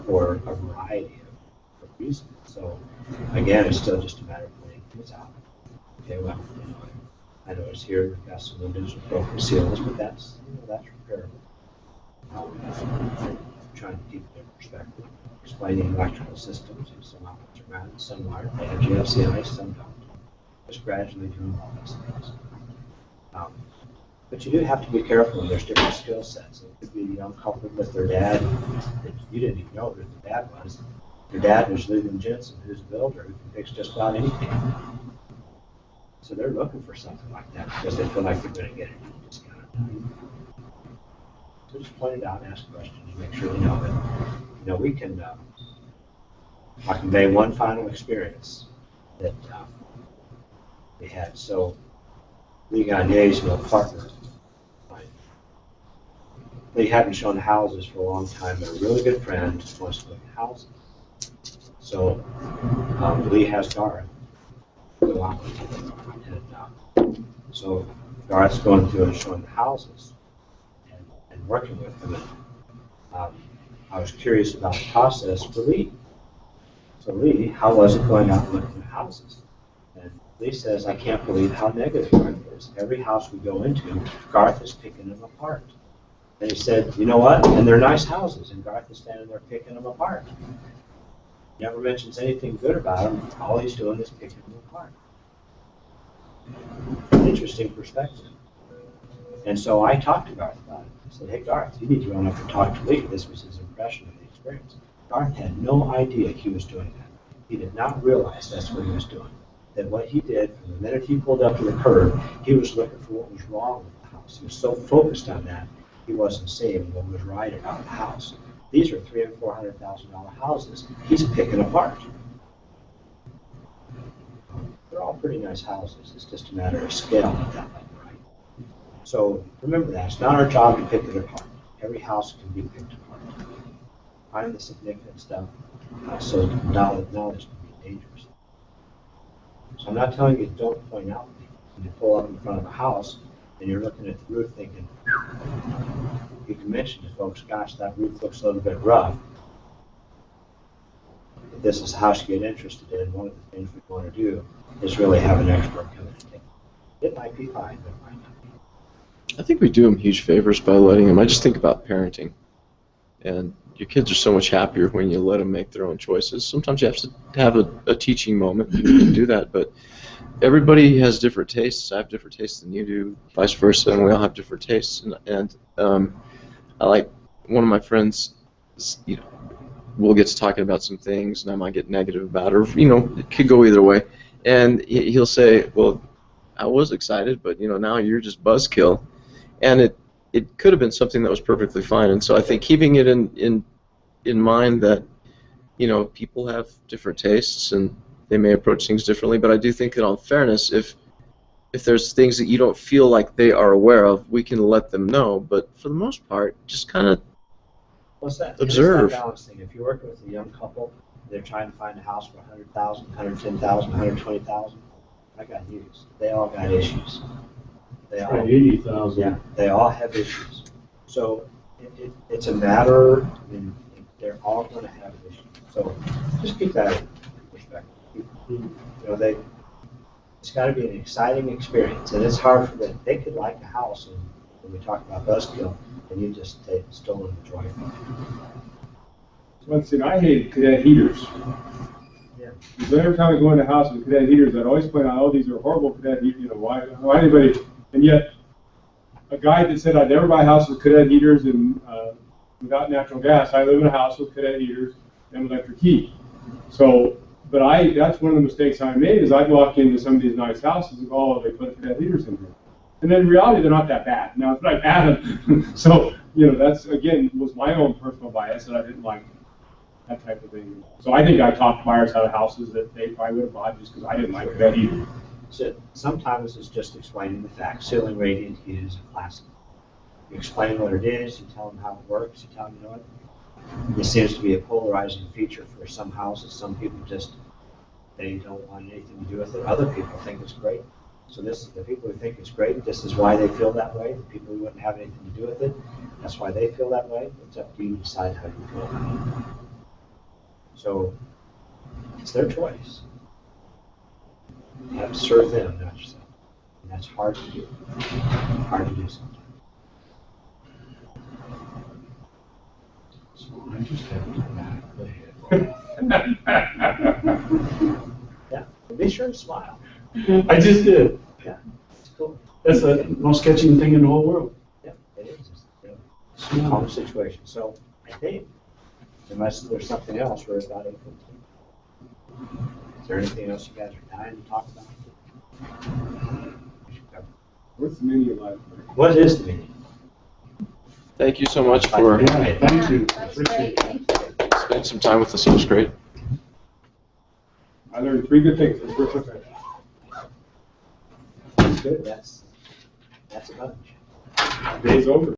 For a variety of reasons. So, again, it's still just a matter of pointing things out. Okay, well, you know, I notice here we've got some windows with broken seals, but that's repairable. Trying to keep it in perspective, explaining electrical systems, and some outlets are mounted, some aren't. They have GFCI, some don't. Just gradually doing all those things. But you do have to be careful, and there's different skill sets. It could be a young couple with their dad that you didn't even know who the dad was. Their dad was Luther Jensen, who's a builder who can fix just about anything. So they're looking for something like that because they feel like they're going to get it at a discounted value. So just point it out and ask questions, make sure they know that. You know, we can. I convey one final experience that we had. So Lee Gagne's a partner of mine. Lee hadn't shown houses for a long time, but a really good friend just wants to look at houses. So Lee has Garth go out with him. And so Garth's going through and showing the houses and working with them. And, I was curious about the process for Lee. So Lee, how was it going out and looking at houses? And Lee says, I can't believe how negative Garth is. Every house we go into, Garth is picking them apart. And he said, you know what? And they're nice houses, and Garth is standing there picking them apart. Never mentions anything good about them. All he's doing is picking them apart. Interesting perspective. And so I talked to Garth about it. I said, hey, Garth, you need to run up and talk to Lee. This was his impression of the experience. Garth had no idea he was doing that. He did not realize that's what he was doing. That what he did, from the minute he pulled up to the curb, he was looking for what was wrong with the house. He was so focused on that, he wasn't seeing what was right about the house. These are $300,000 and $400,000 houses. He's picking apart. They're all pretty nice houses. It's just a matter of scale at that level, right? So remember that. It's not our job to pick it apart. Every house can be picked apart. Find the significant stuff so knowledge can be dangerous. So I'm not telling you don't point out things. When you pull up in front of a house and you're looking at the roof thinking, you can mention to folks, gosh, that roof looks a little bit rough. If this is a house you get interested in, one of the things we want to do is really have an expert come in and take it. It might be fine, but it might not be. I think we do them huge favors by letting them. I just think about parenting. And your kids are so much happier when you let them make their own choices. Sometimes you have to have a teaching moment. You can do that, but everybody has different tastes. I have different tastes than you do, vice versa, and we all have different tastes. And I like one of my friends, you know, we'll get to talking about some things, and I might get negative about it, or, you know, it could go either way. And he'll say, well, I was excited, but, you know, now you're just buzzkill. And it could have been something that was perfectly fine. And so I think keeping it in mind that, you know, people have different tastes and they may approach things differently. But I do think that, in all fairness, if there's things that you don't feel like they are aware of, we can let them know. But for the most part, just kind of What's that? observe. It's that balance thing. If you're working with a young couple they're trying to find a house for 100,000, 110,000, 120,000. I got Hicks. They all got issues. They all, 80,000. yeah, they all have issues. So it's a matter, I mean, they're all going to have issues. So just keep that in perspective. You know, it's got to be an exciting experience, and it's hard for them. They could like a house, and when we talk about buskill, and you just stolen the joy from them. One thing, I hate cadet heaters. Yeah. Because every time I go into a house with cadet heaters, I'd always point out, oh, these are horrible cadet heaters, you know, why anybody, and yet, a guy that said I'd never buy a house with cadet heaters and without natural gas, I live in a house with cadet heaters and electric heat. So, but that's one of the mistakes I made, is I'd walk into some of these nice houses and go, oh, they put cadet heaters in here. And then in reality, they're not that bad. Now, it's not bad. So, you know, that's, again, was my own personal bias that I didn't like that type of thing. So I think I talked buyers out of houses that they probably would have bought just because I didn't like that either. So sometimes it's just explaining the facts. Ceiling radiant heat is a classic. You explain what it is, you tell them how it works, you tell them, you know what, this seems to be a polarizing feature for some houses. Some people just, they don't want anything to do with it. Other people think it's great. So the people who think it's great, this is why they feel that way. The people who wouldn't have anything to do with it, that's why they feel that way. It's up to you to decide how you feel about it. So it's their choice. You have to serve them, not yourself. And that's hard to do. Hard to do sometimes. So I just have to back the head. Yeah. And be sure to smile. I just did. Yeah. It's cool. That's the most sketching thing in the whole world. Yeah, it is. It's a common situation. So I think, unless there's something else, we're about 8:15. Is there anything else you guys are dying to talk about? What's the meaning of life? What is the meaning? Thank you so much for Yeah, thank you. That's Appreciate great, it. thank you. spending some time with us. It was great. I learned 3 good things. That's worth it. That's good. That's a bunch. Day's over.